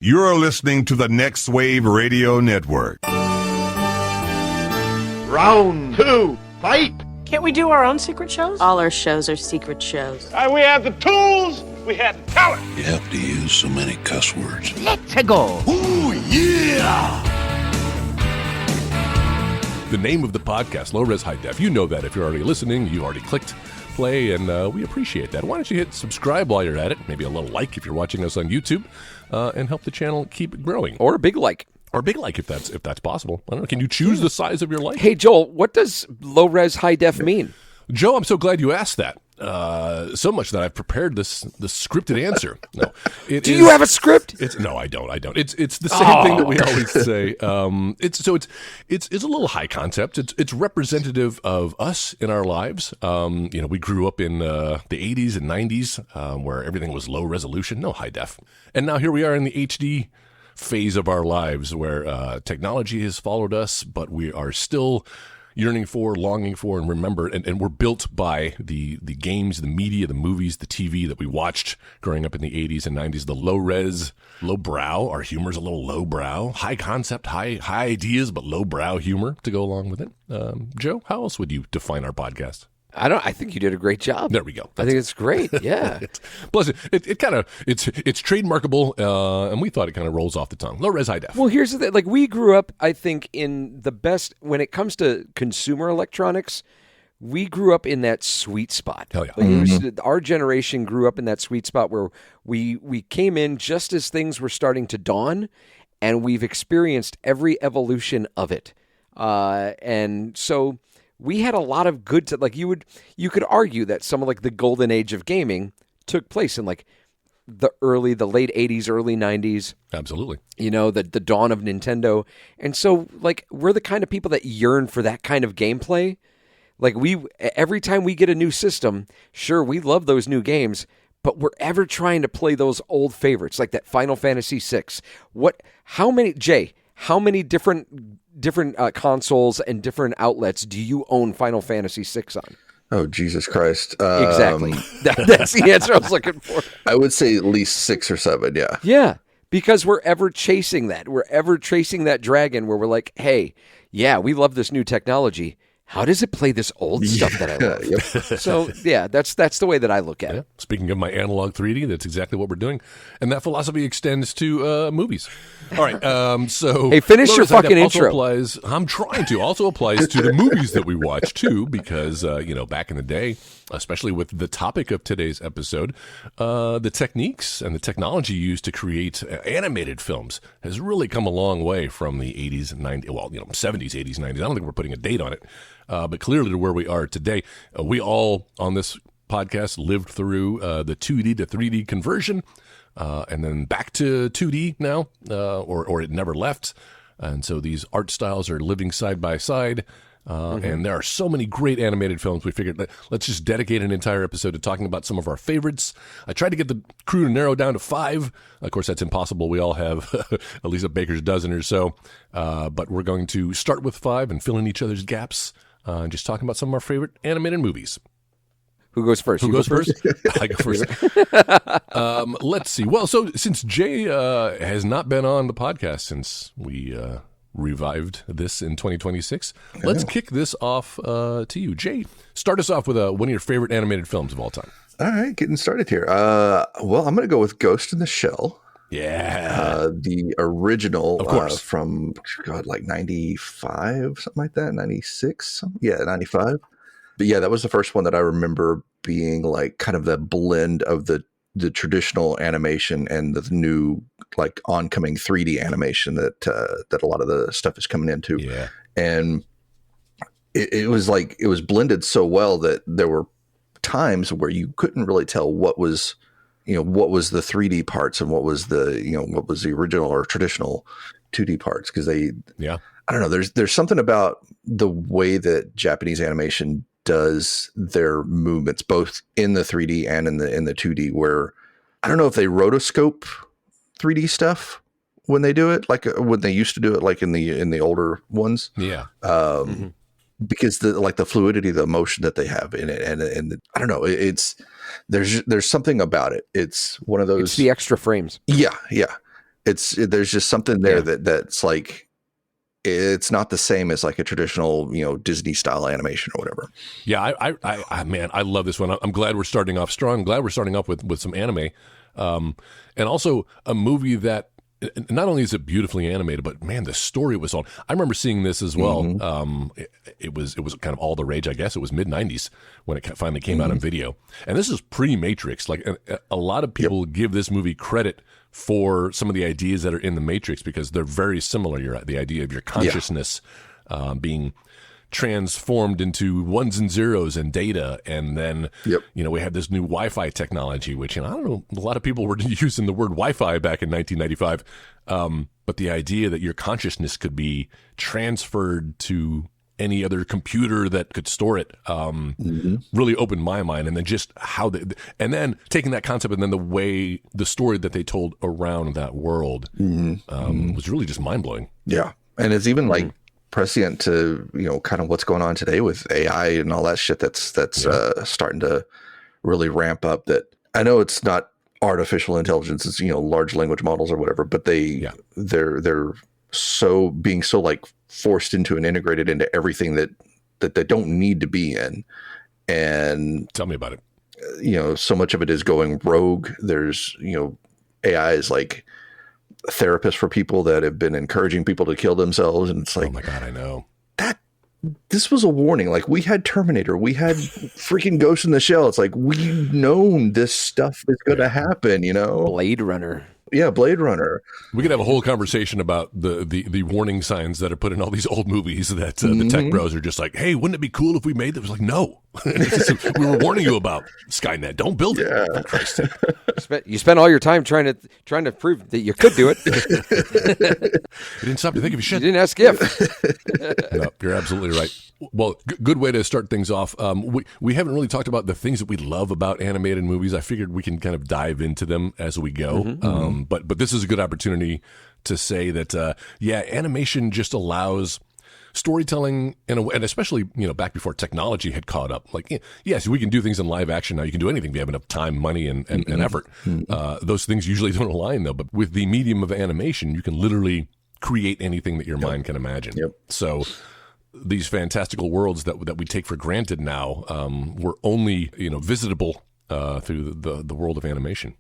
You're listening to the Next Wave Radio Network. Round 2, fight! Can't we do our own secret shows? All our shows are secret shows. We have the tools, we have the talent. You have to use so many cuss words. Let's go. Ooh, yeah! The name of the podcast, Low Res High Def. You know that if you're already listening, you already clicked play, and we appreciate that. Why don't you hit subscribe while you're at it? Maybe a little like if you're watching us on YouTube, and help the channel keep growing. Or a big like. Or a big like if that's possible. I don't know. Can you choose the size of your like? Hey, Joel, what does low-res high-def mean? Joe, I'm so glad you asked that. So much that I've prepared the scripted answer. No, Do you have a script? No, I don't. It's the same thing that we always say. It's a little high concept. It's representative of us in our lives. We grew up in the 80s and 90s where everything was low resolution, no high def, and now here we are in the HD phase of our lives where technology has followed us, but we are still yearning for, longing for, and remember, and we're built by the games, the media, the movies, the TV that we watched growing up in the 80s and 90s, the low-res, low-brow. Our humor's a little low-brow, high concept, high ideas, but low-brow humor to go along with it. Joe, how else would you define our podcast? I think you did a great job. There we go. I think it's great. Yeah. Plus, it kind of it's trademarkable, and we thought it kind of rolls off the tongue. Low res, high def. Well, here's the thing. Like, we grew up, I think, in the best when it comes to consumer electronics. We grew up in that sweet spot. Hell yeah. Like our generation grew up in that sweet spot where we came in just as things were starting to dawn, and we've experienced every evolution of it. And so we had a lot of good you could argue that some of like the golden age of gaming took place in like the late 80s, early 90s. Absolutely. The dawn of Nintendo. And so like we're the kind of people that yearn for that kind of gameplay. Like every time we get a new system, sure, we love those new games, but we're ever trying to play those old favorites like that Final Fantasy VI. How many different consoles and different outlets do you own Final Fantasy VI on? Oh, Jesus Christ. Exactly. That's the answer I was looking for. I would say at least 6 or 7, yeah. Yeah, because we're ever chasing that. We're ever chasing that dragon where we're like, hey, yeah, we love this new technology. How does it play this old stuff that I love? Yep. So, yeah, that's the way that I look at it. Speaking of my analog 3D, that's exactly what we're doing. And that philosophy extends to movies. All right, so... Hey, finish your fucking intro. I'm trying to. Also applies to the movies that we watch, too, because, back in the day, especially with the topic of today's episode, the techniques and the technology used to create animated films has really come a long way from the 80s and 90s, 70s, 80s, 90s. I don't think we're putting a date on it. But clearly to where we are today, we all on this podcast lived through the 2D to 3D conversion, and then back to 2D now, or it never left. And so these art styles are living side by side. And there are so many great animated films. We figured let's just dedicate an entire episode to talking about some of our favorites. I tried to get the crew to narrow down to 5. Of course, that's impossible. We all have at least a baker's dozen or so. But we're going to start with 5 and fill in each other's gaps. Just talking about some of our favorite animated movies. Who goes first? Who goes first? I go first. Let's see. Well, so since Jay has not been on the podcast since we revived this in 2026, let's kick this off to you. Jay, start us off with one of your favorite animated films of all time. All right, getting started here. Well, I'm going to go with Ghost in the Shell. Yeah. The original, of course. From, like 95, something like that, 96? Yeah, 95. But yeah, that was the first one that I remember being like kind of the blend of the traditional animation and the new like oncoming 3D animation that a lot of the stuff is coming into. Yeah. And it was blended so well that there were times where you couldn't really tell what was the 3D parts and what was the original or traditional 2D parts. Cause I don't know, there's something about the way that Japanese animation does their movements, both in the 3D and in the 2D, where I don't know if they rotoscope 3D stuff when they do it, like when they used to do it, like in the older ones. Yeah. Because the fluidity, the emotion that they have in it, and I don't know, there's something about it. It's one of those. It's the extra frames. Yeah. There's just something there that's like, it's not the same as like a traditional, Disney style animation or whatever. Yeah, man, I love this one. I'm glad we're starting off strong. I'm glad we're starting off with some anime, and also a movie that not only is it beautifully animated, but man, the story was on. I remember seeing this as well. It was kind of all the rage, I guess. It was mid-90s when it finally came out on video, and this is pre-Matrix. Like a lot of people give this movie credit for some of the ideas that are in the Matrix because they're very similar. The idea of your consciousness being transformed into ones and zeros and data, and then we have this new Wi-Fi technology, which I don't know, a lot of people were using the word Wi-Fi back in 1995, but the idea that your consciousness could be transferred to any other computer that could store it really opened my mind. And then just how and then taking that concept and then the story that they told around that world was really just mind-blowing. Yeah. And it's even like prescient to, kind of what's going on today with AI and all that shit that's starting to really ramp up. That I know it's not artificial intelligence, it's, large language models or whatever, but they're so being so like forced into and integrated into everything that they don't need to be in. And tell me about it. So much of it is going rogue. There's, AI is like a therapist for people that have been encouraging people to kill themselves. And it's like, oh my God, I know. This was a warning. Like, we had Terminator, we had freaking Ghost in the Shell. It's like, we've known this stuff is going to happen, Blade Runner. Yeah, Blade Runner. We could have a whole conversation about the warning signs that are put in all these old movies that the tech bros are just like, hey, wouldn't it be cool if we made that? It was like, no. We were warning you about Skynet. Don't build it. For Christ's sake. You spent all your time trying to prove that you could do it. You didn't stop to think of your shit. You didn't ask if. No, you're absolutely right. Well, good way to start things off. We haven't really talked about the things that we love about animated movies. I figured we can kind of dive into them as we go. But this is a good opportunity to say that, animation just allows storytelling in a way, and especially, back before technology had caught up. Like, yes, we can do things in live action now. You can do anything if you have enough time, money, and effort. Those things usually don't align, though. But with the medium of animation, you can literally create anything that your mind can imagine. So these fantastical worlds that we take for granted now were only visitable through the world of animation.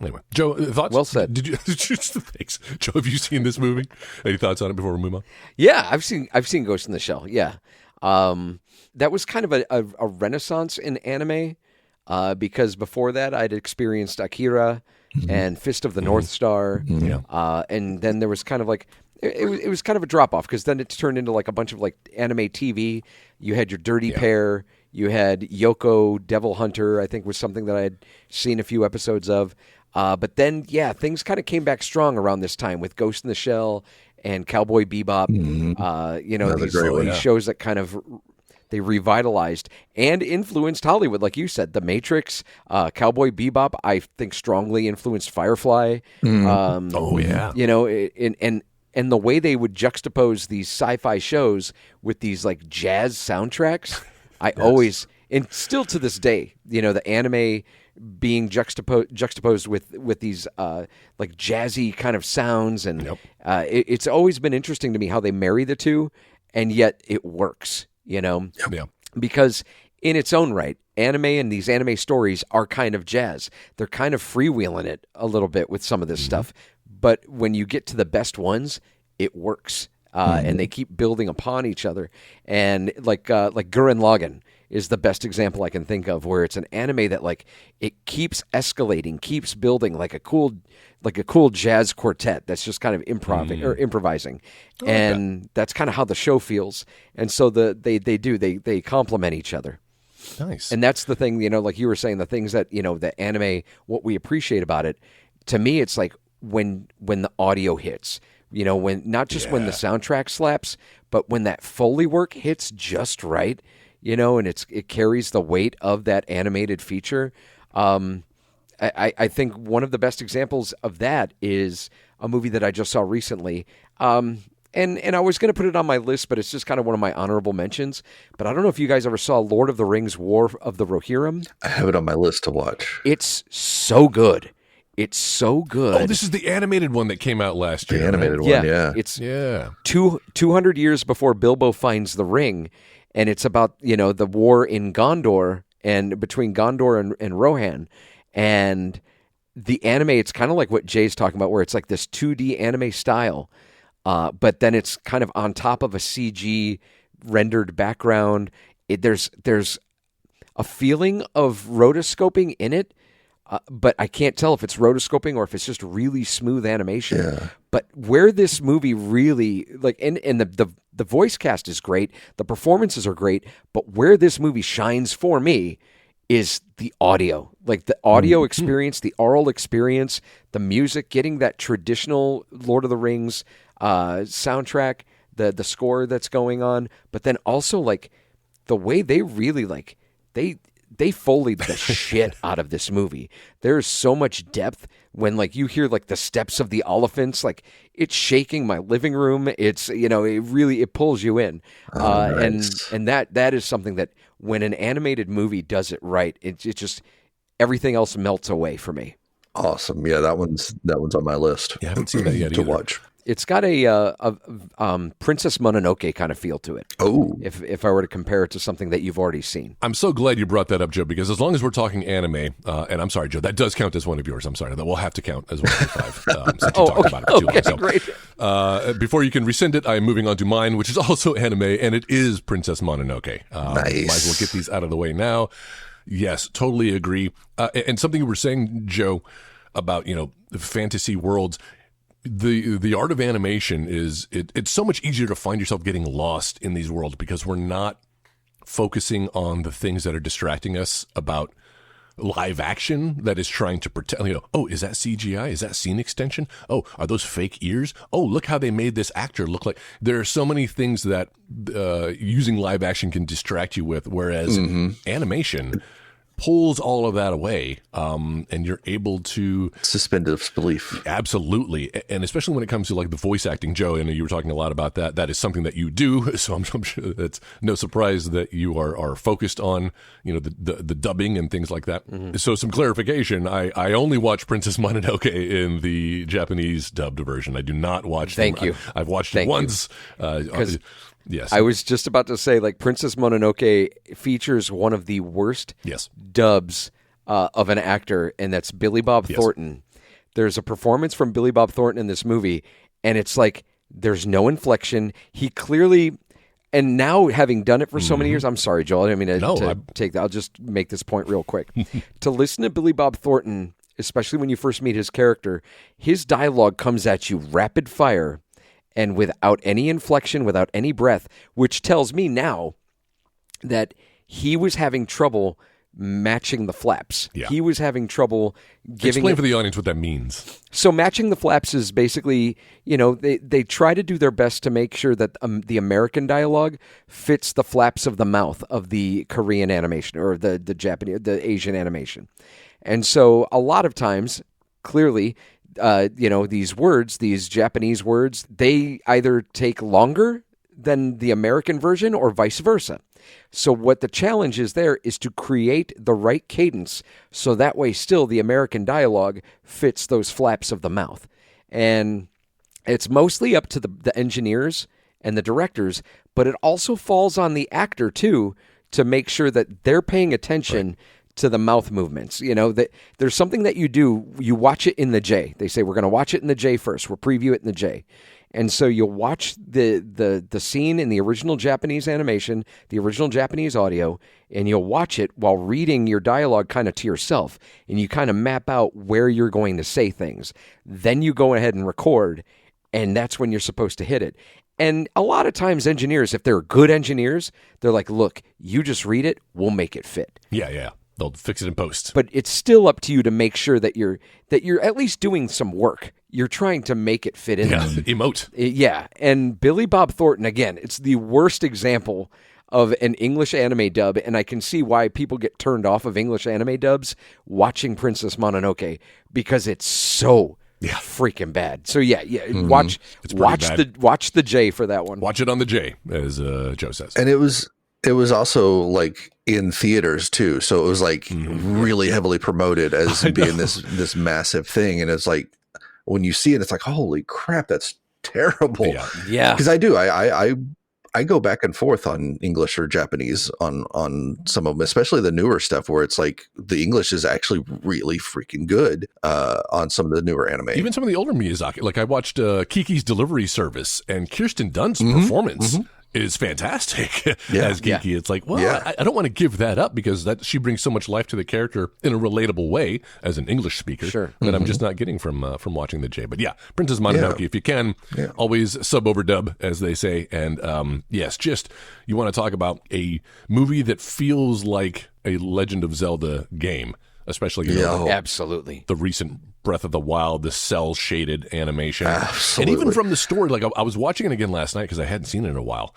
Anyway, Joe, thoughts? Well said. Did you? Thanks, Joe. Have you seen this movie? Any thoughts on it before we move on? Yeah, I've seen Ghost in the Shell. Yeah, that was kind of a renaissance in anime because before that I'd experienced Akira and Fist of the North Star, and then there was kind of like it was kind of a drop off because then it turned into like a bunch of like anime TV. You had your Dirty Pair. You had Yoko Devil Hunter, I think was something that I had seen a few episodes of. But then, things kind of came back strong around this time with Ghost in the Shell and Cowboy Bebop. These shows that kind of they revitalized and influenced Hollywood, like you said. The Matrix, Cowboy Bebop, I think strongly influenced Firefly. And the way they would juxtapose these sci-fi shows with these like jazz soundtracks, I always, and still to this day, the anime being juxtaposed with these like jazzy kind of sounds, and it's always been interesting to me how they marry the two, and yet it works, because in its own right, anime and these anime stories are kind of jazz. They're kind of freewheeling it a little bit with some of this stuff, but when you get to the best ones, it works, and they keep building upon each other, and like Gurren Lagann is the best example I can think of, where it's an anime that like it keeps escalating, keeps building like a cool jazz quartet that's just kind of improvising, and that's kind of how the show feels. And so they complement each other. Nice. And that's the thing, like you were saying, the things that the anime, what we appreciate about it. To me, it's like when the audio hits. When not just when the soundtrack slaps, but when that Foley work hits just right. And it carries the weight of that animated feature. I think one of the best examples of that is a movie that I just saw recently. And I was going to put it on my list, but it's just kind of one of my honorable mentions. But I don't know if you guys ever saw Lord of the Rings: War of the Rohirrim. I have it on my list to watch. It's so good. It's so good. Oh, this is the animated one that came out last year. The animated right? one, yeah. It's Yeah. 200 years before Bilbo finds the ring, and it's about, the war in Gondor and between Gondor and Rohan. And the anime, it's kind of like what Jay's talking about, where it's like this 2D anime style, but then it's kind of on top of a CG rendered background. There's a feeling of rotoscoping in it, but I can't tell if it's rotoscoping or if it's just really smooth animation. Yeah. But where this movie really, and the voice cast is great, the performances are great, but where this movie shines for me is the audio. Like the audio experience, the oral experience, the music, getting that traditional Lord of the Rings soundtrack, the score that's going on, but then also like the way they really they Foleyed the shit out of this movie. There's so much depth when you hear the steps of the elephants, it's shaking my living room. It's, it pulls you in. Nice. And that is something that when an animated movie does it right, it just, everything else melts away for me. Awesome. Yeah, that one's on my list. Yeah, I haven't seen that yet to either. watch. It's got a Princess Mononoke kind of feel to it. Oh, If I were to compare it to something that you've already seen. I'm so glad you brought that up, Joe, because as long as we're talking anime, and I'm sorry, Joe, that does count as one of yours. I'm sorry, that will have to count as one of your five. Since you talked about it for too long. So, Great. before you can rescind it, I am moving on to mine, which is also anime, and it is Princess Mononoke. Nice. Might as well get these out of the way now. Yes, totally agree. And something you were saying, Joe, about fantasy worlds. The art of animation is it's so much easier to find yourself getting lost in these worlds because we're not focusing on the things that are distracting us about live action that is trying to pretend. Oh, is that CGI? Is that scene extension? Oh, are those fake ears? Oh, look how they made this actor look like. There are so many things that using live action can distract you with, whereas animation pulls all of that away, and you're able to suspend disbelief. Absolutely, and especially when it comes to the voice acting, Joe. I know you were talking a lot about that. That is something that you do, so I'm sure that's no surprise that you are focused on the dubbing and things like that. Mm-hmm. So some clarification: I only watch Princess Mononoke in the Japanese dubbed version. I do not watch. Thank you. I've watched it once. Yes. I was just about to say, Princess Mononoke features one of the worst dubs of an actor, and that's Billy Bob Thornton. There's a performance from Billy Bob Thornton in this movie, and it's there's no inflection. He clearly, and now having done it for so many years, I'm sorry, Joel, I didn't mean to take that. I'll just make this point real quick. To listen to Billy Bob Thornton, especially when you first meet his character, his dialogue comes at you rapid fire, and without any inflection, without any breath, which tells me now that he was having trouble matching the flaps. Yeah. He was having trouble giving... Explain for the audience what that means. So matching the flaps is basically, they try to do their best to make sure that the American dialogue fits the flaps of the mouth of the Korean animation or the Japanese, the Asian animation. And so a lot of times, clearly... these words, these Japanese words, they either take longer than the American version or vice versa. So what the challenge is there is to create the right cadence so that way still the American dialogue fits those flaps of the mouth. And it's mostly up to the engineers and the directors, but it also falls on the actor too to make sure that they're paying attention to the mouth movements. That there's something that you do, you watch it in the J. They say, we're going to watch it in the J first. We'll preview it in the J. And so you'll watch the scene in the original Japanese animation, the original Japanese audio, and you'll watch it while reading your dialogue kind of to yourself. And you kind of map out where you're going to say things. Then you go ahead and record, and that's when you're supposed to hit it. And a lot of times engineers, if they're good engineers, they're like, look, you just read it, we'll make it fit. Yeah. They'll fix it in post. But it's still up to you to make sure that you're at least doing some work. You're trying to make it fit in. Yeah, emote. Yeah. And Billy Bob Thornton, again, it's the worst example of an English anime dub, and I can see why people get turned off of English anime dubs watching Princess Mononoke because it's so freaking bad. So watch the J for that one. Watch it on the J, as Joe says. And it was It was also like in theaters too, so it was like really heavily promoted as being this massive thing. And it's like when you see it, it's like, holy crap, that's terrible. Yeah. Because I go back and forth on English or Japanese on some of them, especially the newer stuff where it's like the English is actually really freaking good on some of the newer anime. Even some of the older Miyazaki. Like I watched Kiki's Delivery Service, and Kirsten Dunst's performance is fantastic as Kiki. It's like, well, I don't want to give that up because she brings so much life to the character in a relatable way as an English speaker that I'm just not getting from watching the J. But yeah, Princess Mononoke, if you can, always sub over dub, as they say. And yes, just you want to talk about a movie that feels like a Legend of Zelda game, especially Absolutely. the recent Breath of the Wild, the cell shaded animation. Absolutely. And even from the story, like I was watching it again last night because I hadn't seen it in a while.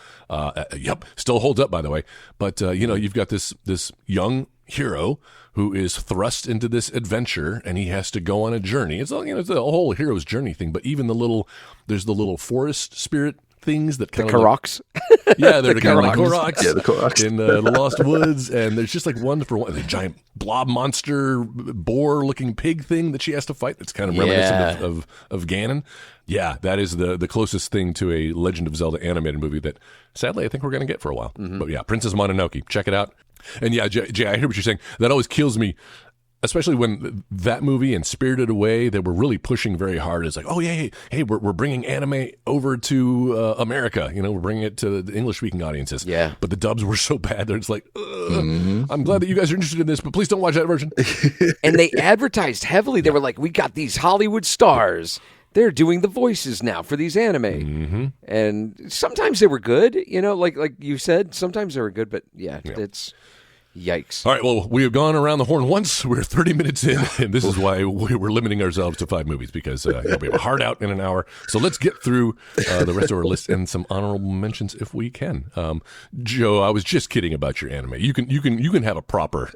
Still holds up, by the way. But you've got this young hero who is thrust into this adventure, and he has to go on a journey. It's it's a whole hero's journey thing. But even there's the little forest spirit things that kind of Koroks. Yeah, they're kind of like Koroks. Yeah, the Koroks. In the Lost Woods, and there's just like one for one, the giant blob monster boar-looking pig thing that she has to fight. That's kind of reminiscent of Ganon. Yeah, that is the closest thing to a Legend of Zelda animated movie that, sadly, I think we're going to get for a while. But yeah, Princess Mononoke, check it out. And yeah, Jay, I hear what you're saying. That always kills me. Especially when that movie and Spirited Away, they were really pushing very hard. It's like, oh yeah, hey, we're bringing anime over to America. We're bringing it to the English-speaking audiences. Yeah. But the dubs were so bad that it's like, I'm glad that you guys are interested in this, but please don't watch that version. And they advertised heavily. They were like, we got these Hollywood stars. They're doing the voices now for these anime. And sometimes they were good, like you said, sometimes they were good, but it's... Yikes. All right, well, we have gone around the horn once. We're 30 minutes in, and this is why we're limiting ourselves to 5 movies, because we have a hard out in an hour. So let's get through the rest of our list and some honorable mentions if we can. Joe, I was just kidding about your anime. You can have a proper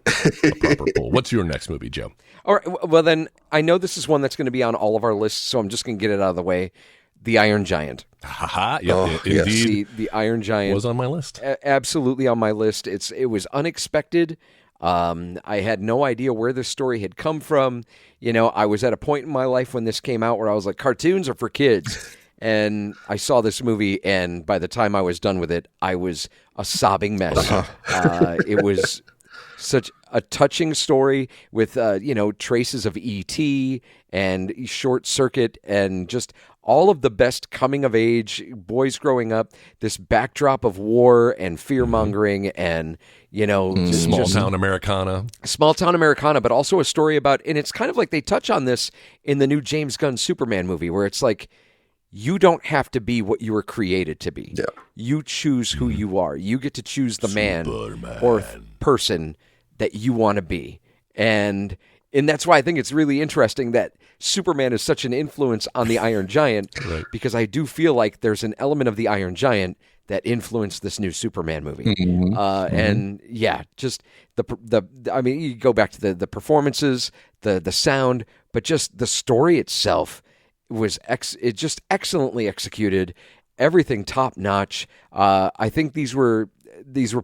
pull. What's your next movie, Joe? All right, well then, I know this is one that's going to be on all of our lists, so I'm just going to get it out of the way. The Iron Giant. Indeed. The Iron Giant was on my list. Absolutely on my list. It was unexpected. I had no idea where this story had come from. I was at a point in my life when this came out where I was like, cartoons are for kids. And I saw this movie, and by the time I was done with it, I was a sobbing mess. It was such a touching story with, traces of E.T. and Short Circuit and just all of the best coming-of-age boys growing up, this backdrop of war and fear-mongering and, Small-town Americana. Small-town Americana, but also a story about, and it's kind of like they touch on this in the new James Gunn Superman movie, where it's like, you don't have to be what you were created to be. Yeah. You choose who you are. You get to choose the man or person that you want to be. And that's why I think it's really interesting that Superman is such an influence on the Iron Giant, because I do feel like there's an element of the Iron Giant that influenced this new Superman movie. And yeah, just I mean, you go back to the performances, the sound, but just the story itself was just excellently executed. Everything top notch. I think these were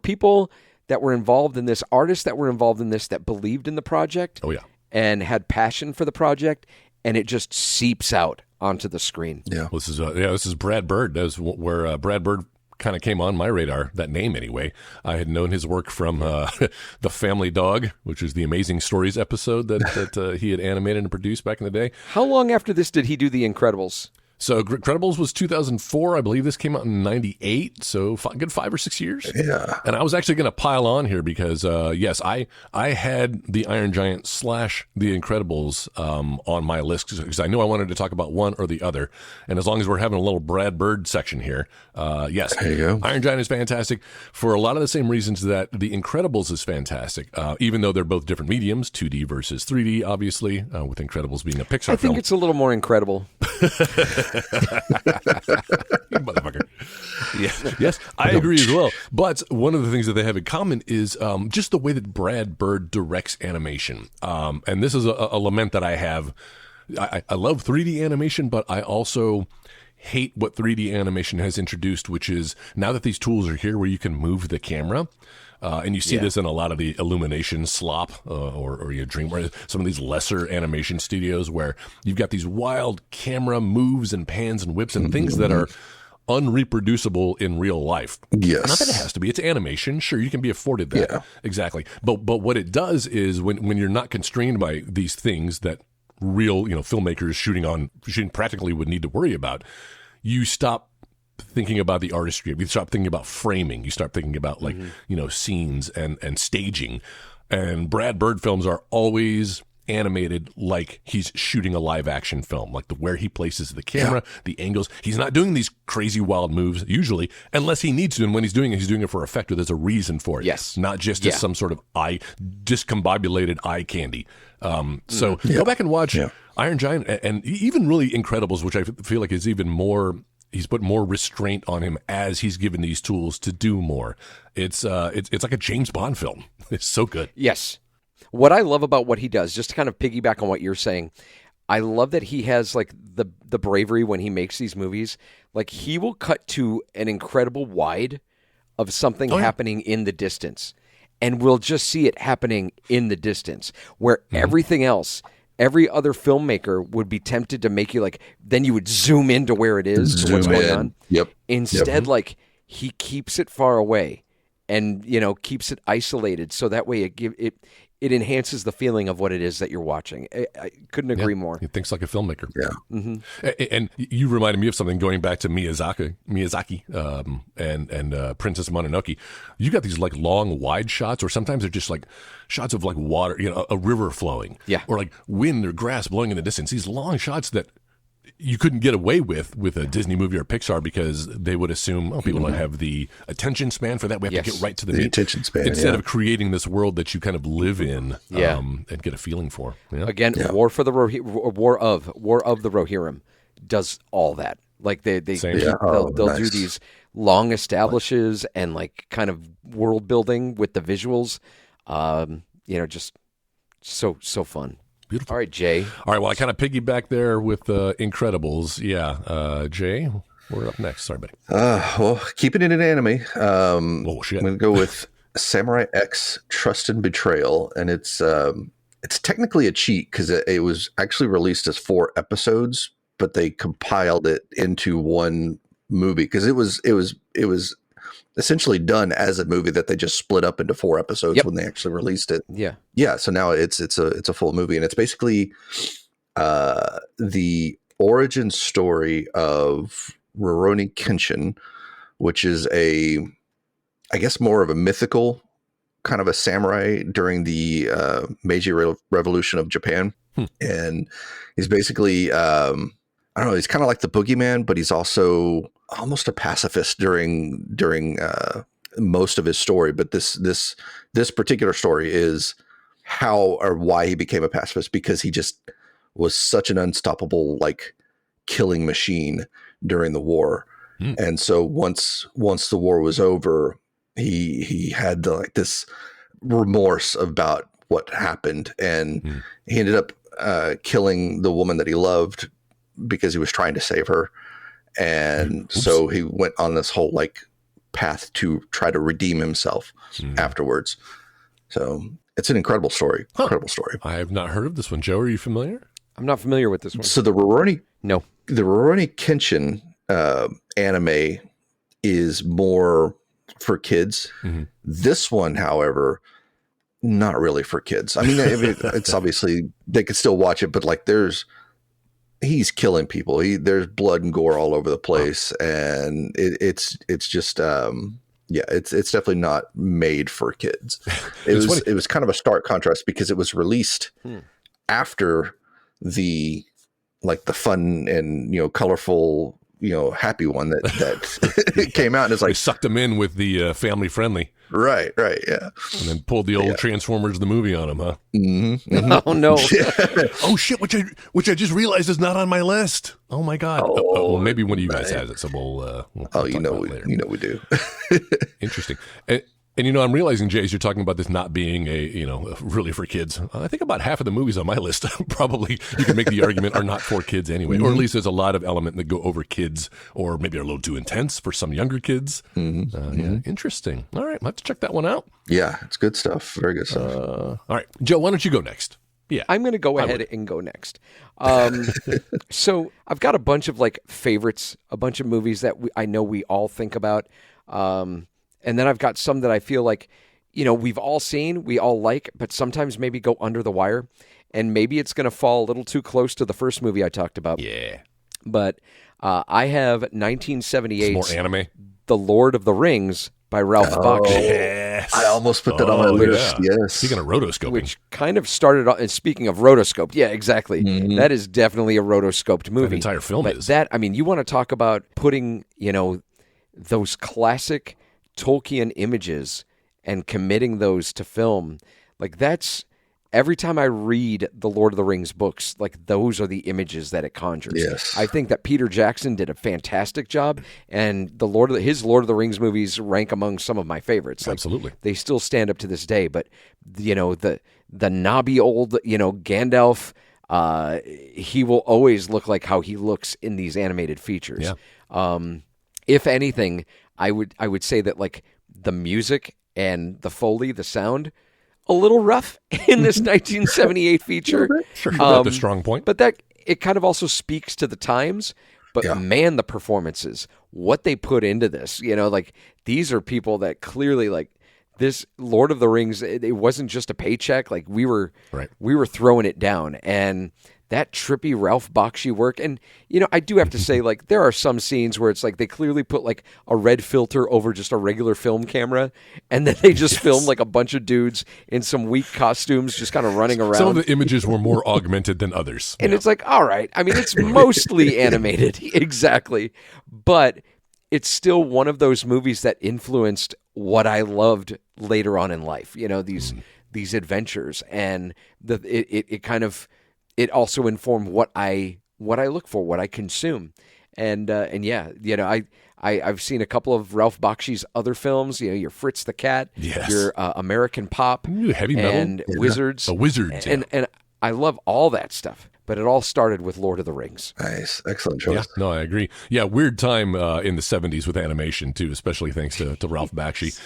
people that were involved in this, artists that were involved in this, that believed in the project. Oh yeah. And had passion for the project, and it just seeps out onto the screen. Yeah. Well, this is Brad Bird. That was where Brad Bird kind of came on my radar, that name anyway. I had known his work from The Family Dog, which was the Amazing Stories episode that he had animated and produced back in the day. How long after this did he do The Incredibles? So Incredibles was 2004. I believe this came out in 98. So good 5 or 6 years. Yeah. And I was actually going to pile on here because, yes, I had the Iron Giant / the Incredibles on my list because I knew I wanted to talk about one or the other. And as long as we're having a little Brad Bird section here, yes, there you go. Iron Giant is fantastic for a lot of the same reasons that the Incredibles is fantastic, even though they're both different mediums, 2D versus 3D, obviously, with Incredibles being a Pixar film. I think it's a little more incredible. You motherfucker. Yeah. Yes, I agree as well. But one of the things that they have in common is just the way that Brad Bird directs animation. And this is a lament that I have. I love 3D animation, but I also hate what 3D animation has introduced, which is now that these tools are here where you can move the camera. And you see this in a lot of the Illumination slop or your Dreamware, some of these lesser animation studios where you've got these wild camera moves and pans and whips and things that are unreproducible in real life. Yes. Not that it has to be. It's animation. Sure, you can be afforded that. Yeah. Exactly. But what it does is when you're not constrained by these things that real filmmakers shooting practically would need to worry about, you stop thinking about the artistry. You start thinking about framing. You start thinking about scenes and staging. And Brad Bird films are always animated like he's shooting a live action film, like where he places the camera, the angles. He's not doing these crazy wild moves usually, unless he needs to. And when he's doing it for effect, or there's a reason for it. Yes. Not just as some sort of discombobulated eye candy. So go back and watch Iron Giant and even really Incredibles, which I feel like is even more. He's put more restraint on him as he's given these tools to do more. It's like a James Bond film. It's so good. Yes. What I love about what he does, just to kind of piggyback on what you're saying, I love that he has like the bravery when he makes these movies. Like he will cut to an incredible wide of something happening in the distance, and we'll just see it happening in the distance, where everything else, every other filmmaker would be tempted to make you like, then you would zoom into where it is, to what's going on. Yep. Instead, like he keeps it far away and, keeps it isolated. So that way it enhances the feeling of what it is that you're watching. I couldn't agree more. He thinks like a filmmaker. Yeah. Mm-hmm. And you reminded me of something going back to Miyazaki, and Princess Mononoke. You got these like long, wide shots, or sometimes they're just like shots of like water, a river flowing, or like wind or grass blowing in the distance. These long shots that you couldn't get away with a Disney movie or Pixar because they would assume people don't have the attention span for that. We have to get right to the meat. Attention span. Instead of creating this world that you kind of live in and get a feeling for. Yeah. Again, War of the Rohirrim does all that. Like they'll do these long establishes and like kind of world building with the visuals. Just so fun. Beautiful. All right, Jay. All right, well, I kind of piggyback there with Incredibles. Yeah. Jay, we're up next. Sorry, buddy. Well, keeping it in anime, shit. I'm going to go with Samurai X Trust and Betrayal. And it's technically a cheat because it was actually released as 4 episodes, but they compiled it into one movie because it was essentially done as a movie that they just split up into 4 episodes when they actually released it. Yeah. So now it's a full movie, and it's basically the origin story of Rurouni Kenshin, which is I guess more of a mythical kind of a samurai during the Meiji Revolution of Japan. And he's basically, I don't know, he's kind of like the boogeyman, but he's also almost a pacifist during most of his story. But this particular story is how or why he became a pacifist, because he just was such an unstoppable like killing machine during the war. And so once the war was over, he had this remorse about what happened, and he ended up killing the woman that he loved because he was trying to save her. And so he went on this whole like path to try to redeem himself afterwards. So it's an incredible story. Incredible story. I have not heard of this one. Joe, are you familiar? I'm not familiar with this one. So the Rurouni Kenshin anime is more for kids. This one, however, not really for kids. I mean, it's obviously they could still watch it, but like he's killing people. There's blood and gore all over the place, and it's just it's definitely not made for kids. It was kind of a stark contrast because it was released after the fun and colorful happy one that came out, and it's like they sucked them in with the family friendly. Right, yeah. And then pulled the old Transformers the movie on him, huh? Oh no! Oh shit! Which I just realized is not on my list. Oh my god! Well, maybe one of you guys has it, so we'll talk about it later. We do. Interesting. And, I'm realizing, Jay, as you're talking about this not being really for kids, I think about half of the movies on my list probably you can make the argument are not for kids anyway, or at least there's a lot of element that go over kids or maybe are a little too intense for some younger kids. Yeah, interesting. All right, I'll have to check that one out. Yeah, it's good stuff. Very good stuff. All right, Joe, why don't you go next? Yeah, I'm going to go ahead and go next. So I've got a bunch of favorites, a bunch of movies that I know we all think about. And then I've got some that I feel like, we've all seen, we all like, but sometimes maybe go under the wire. And maybe it's going to fall a little too close to the first movie I talked about. Yeah. But I have 1978's more anime. The Lord of the Rings by Ralph Bakshi. Yes. I almost put that on my list. Yeah. Yes. Speaking of rotoscoping. Which kind of started off, and speaking of rotoscope, yeah, exactly. That is definitely a rotoscoped movie. That entire film but is. You want to talk about putting, those classic Tolkien images and committing those to film. That's every time I read the Lord of the Rings books, those are the images that it conjures. Yes. I think that Peter Jackson did a fantastic job, and his Lord of the Rings movies rank among some of my favorites. Absolutely. They still stand up to this day, but the knobby old, Gandalf, he will always look like how he looks in these animated features. Yeah. If anything, I would say that the music and the Foley, the sound, a little rough in this 1978 feature. Sure, that's a strong point. But that it kind of also speaks to the times. But man, the performances, what they put into this, these are people that clearly this Lord of the Rings. It wasn't just a paycheck. We were throwing it down, and that trippy Ralph Bakshi work. And, I do have to say, there are some scenes where it's they clearly put a red filter over just a regular film camera. And then they just film a bunch of dudes in some weak costumes just kind of running around. Some of the images were more augmented than others. And it's all right. I mean, it's mostly animated. Exactly. But it's still one of those movies that influenced what I loved later on in life. These adventures. And it kind of... It also informed what I look for, what I consume, and yeah, I've seen a couple of Ralph Bakshi's other films. Your Fritz the Cat, yes. Your American Pop, Heavy Metal, and Wizards, Wizards, and I love all that stuff. But it all started with Lord of the Rings. Nice. Excellent choice. Yeah, no, I agree. Yeah, weird time in the 70s with animation, too, especially thanks to Ralph Bakshi.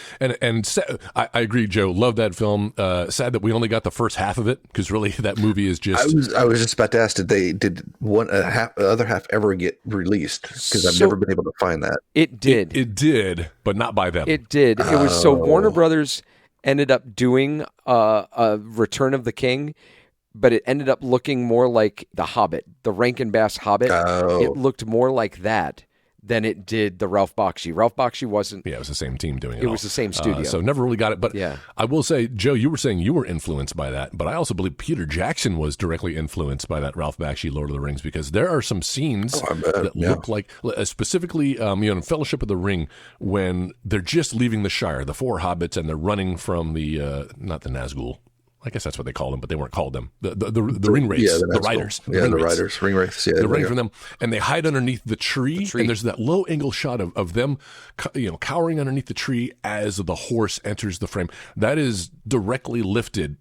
I agree, Joe. Love that film. Sad that we only got the first half of it, because really that movie is just... I was just about to ask, did the other half ever get released? Because I've never been able to find that. It did. It did, but not by them. It did. It was so Warner Brothers ended up doing a Return of the King, but it ended up looking more like The Hobbit, the Rankin Bass Hobbit. Oh. It looked more like that than it did the Ralph Bakshi. Ralph Bakshi wasn't... Yeah, it was the same team doing it. It was the same studio. So never really got it. But yeah. I will say, Joe, you were saying you were influenced by that, but I also believe Peter Jackson was directly influenced by that Ralph Bakshi Lord of the Rings, because there are some scenes that look like, specifically in Fellowship of the Ring, when they're just leaving the Shire, the four hobbits, and they're running from the, not the Nazgul. I guess that's what they called them, but they weren't called them. The ring wraiths, the riders. Yeah, the riders, ring wraiths. Yeah, they're running from them, and they hide underneath the tree. And there's that low angle shot of them, cowering underneath the tree as the horse enters the frame. That is directly lifted,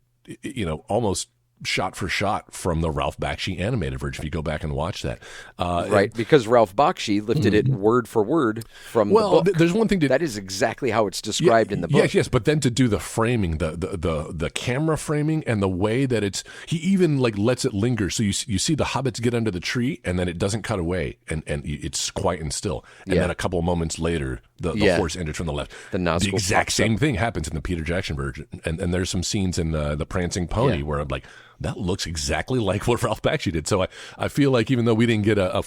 almost shot for shot from the Ralph Bakshi animated version. If you go back and watch that, right? Because Ralph Bakshi lifted it word for word from the book. There's one thing that is exactly how it's described in the book. Yes, but then to do the framing, the camera framing, and the way that he even lets it linger. So you see the hobbits get under the tree, and then it doesn't cut away, and it's quiet and still. And then a couple of moments later, the horse enters from the left. The exact same thing happens in the Peter Jackson version, and there's some scenes in the Prancing Pony where I'm like, that looks exactly like what Ralph Bakshi did. So I feel like even though we didn't get a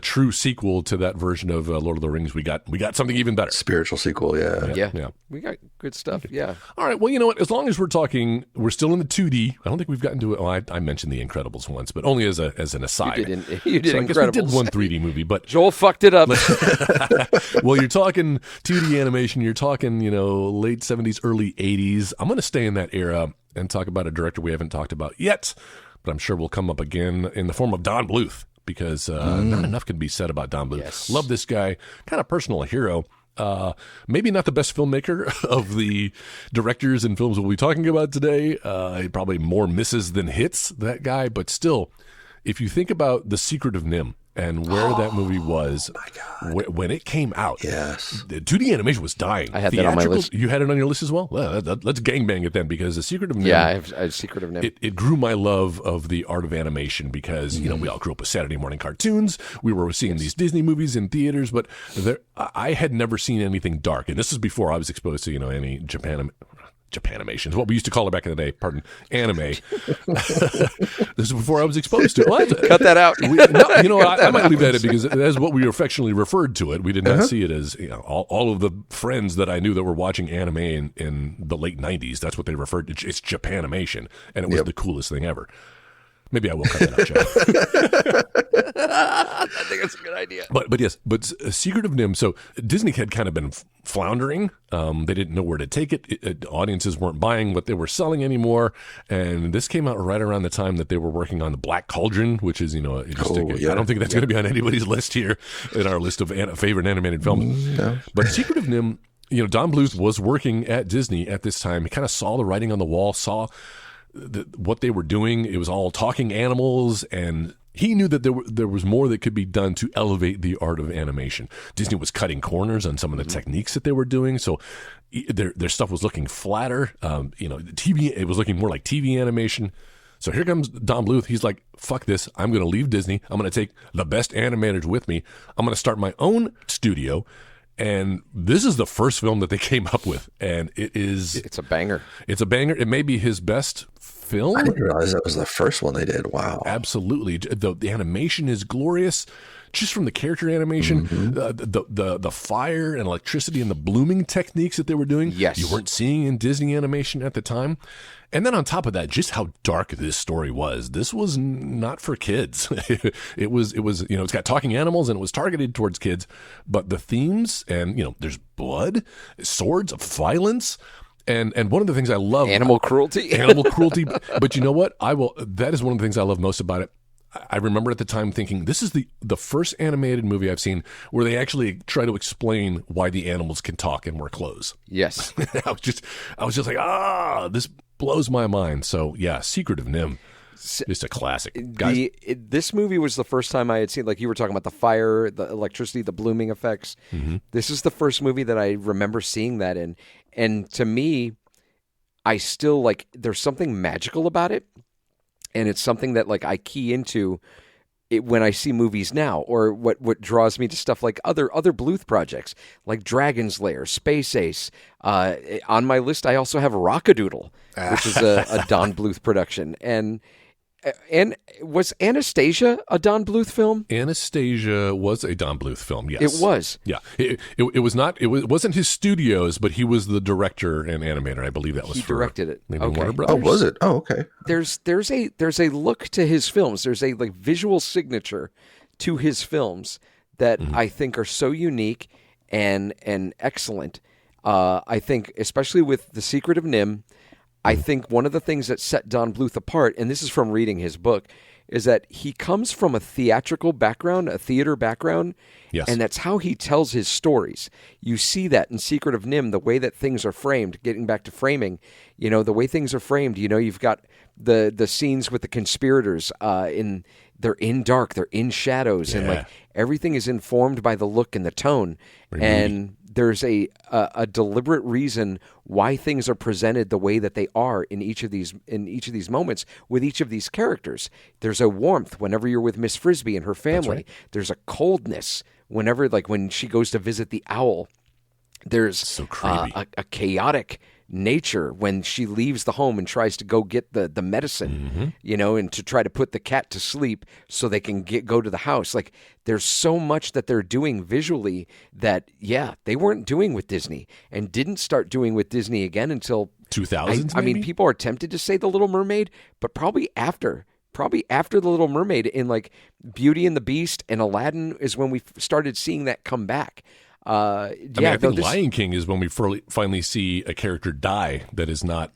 true sequel to that version of Lord of the Rings, we got something even better. Spiritual sequel, yeah. We got good stuff, yeah. All right, well, you know what? As long as we're still in the 2D. I don't think we've gotten to it. Well, I mentioned The Incredibles once, but only as an aside. You did so I Incredibles. guess we did one 3D movie, but Joel fucked it up. Well, you're talking 2D animation. You're talking, late 70s, early 80s. I'm going to stay in that era and talk about a director we haven't talked about yet, but I'm sure will come up again in the form of Don Bluth, because not enough can be said about Don Bluth. Yes. Love this guy, kind of personal hero. Maybe not the best filmmaker of the directors and films we'll be talking about today. He probably more misses than hits, that guy. But still, if you think about The Secret of Nim and where that movie was when it came out, Yes. the 2D animation was dying. I had that on my list. You had it on your list as well? Well, let's gangbang it then, because The Secret of Nim. Yeah, I have Secret of Nim. It grew my love of the art of animation because, we all grew up with Saturday morning cartoons. We were seeing these Disney movies in theaters, but I had never seen anything dark. And this is before I was exposed to, any Japanimation is what we used to call it back in the day. Pardon, anime. This is before I was exposed to it. Cut that out. I might leave that in because that's what we affectionately referred to it. We did not see it as all of the friends that I knew that were watching anime in the late 90s. That's what they referred to. It's Japanimation, and it was the coolest thing ever. Maybe I will cut that out, Chad. I think that's a good idea. But yes, Secret of Nim. So Disney had kind of been floundering. They didn't know where to take it. Audiences weren't buying what they were selling anymore. And this came out right around the time that they were working on The Black Cauldron, which is, I don't think that's going to be on anybody's list here in our list of favorite animated films. No. But Secret of Nim, Don Bluth was working at Disney at this time. He kind of saw the writing on the wall, saw what they were doing. It was all talking animals, and he knew that there was more that could be done to elevate the art of animation. Disney was cutting corners on some of the techniques that they were doing, so their stuff was looking flatter. TV, it was looking more like TV animation. So here comes Don Bluth. He's like, fuck this. I'm going to leave Disney. I'm going to take the best animators with me. I'm going to start my own studio. And this is the first film that they came up with, and it's a banger. It's a banger. It may be his best film. I didn't realize that was the first one they did. Wow. Absolutely. The animation is glorious. Just from the character animation, the fire and electricity and the blooming techniques that they were doing, yes, you weren't seeing in Disney animation at the time. And then on top of that, just how dark this story was. This was not for kids. It was, it's got talking animals and it was targeted towards kids, but the themes and, there's blood, swords, violence. And one of the things I love, animal cruelty. But you know what? That is one of the things I love most about it. I remember at the time thinking, this is the first animated movie I've seen where they actually try to explain why the animals can talk and wear clothes. Yes. I was just like, this blows my mind. So yeah, Secret of Nim, just a classic. Guys, this movie was the first time I had seen, like you were talking about, the fire, the electricity, the blooming effects. Mm-hmm. This is the first movie that I remember seeing that in. And to me, I still there's something magical about it. And it's something that I key into it when I see movies now, or what draws me to stuff like other Bluth projects, like Dragon's Lair, Space Ace. On my list, I also have Rockadoodle, which is a Don Bluth production. And was Anastasia a Don Bluth film? Anastasia was a Don Bluth film. Yes, it was. Yeah, it was not. It wasn't his studios, but he was the director and animator. I believe that was. He directed it. Maybe okay. Warner Brothers. Oh, was it? Oh, okay. There's a look to his films. There's a visual signature to his films that I think are so unique and excellent. I think, especially with The Secret of Nim. I think one of the things that set Don Bluth apart, and this is from reading his book, is that he comes from a theatrical background, a theater background, yes, and that's how he tells his stories. You see that in Secret of Nim, the way that things are framed, getting back to framing, the way things are framed, you've got the scenes with the conspirators they're in dark, they're in shadows, and everything is informed by the look and the tone. And there's a deliberate reason why things are presented the way that they are in each of these moments with each of these characters. There's a warmth whenever you're with Miss Frisbee and her family. Right. There's a coldness whenever, when she goes to visit the owl. There's so creepy. A chaotic nature when she leaves the home and tries to go get the medicine, and to try to put the cat to sleep so they can go to the house. There's so much that they're doing visually that, they weren't doing with Disney and didn't start doing with Disney again until 2000s. I mean, people are tempted to say The Little Mermaid, but probably after The Little Mermaid, in Beauty and the Beast and Aladdin is when we started seeing that come back. I think Lion King is when we finally see a character die that is not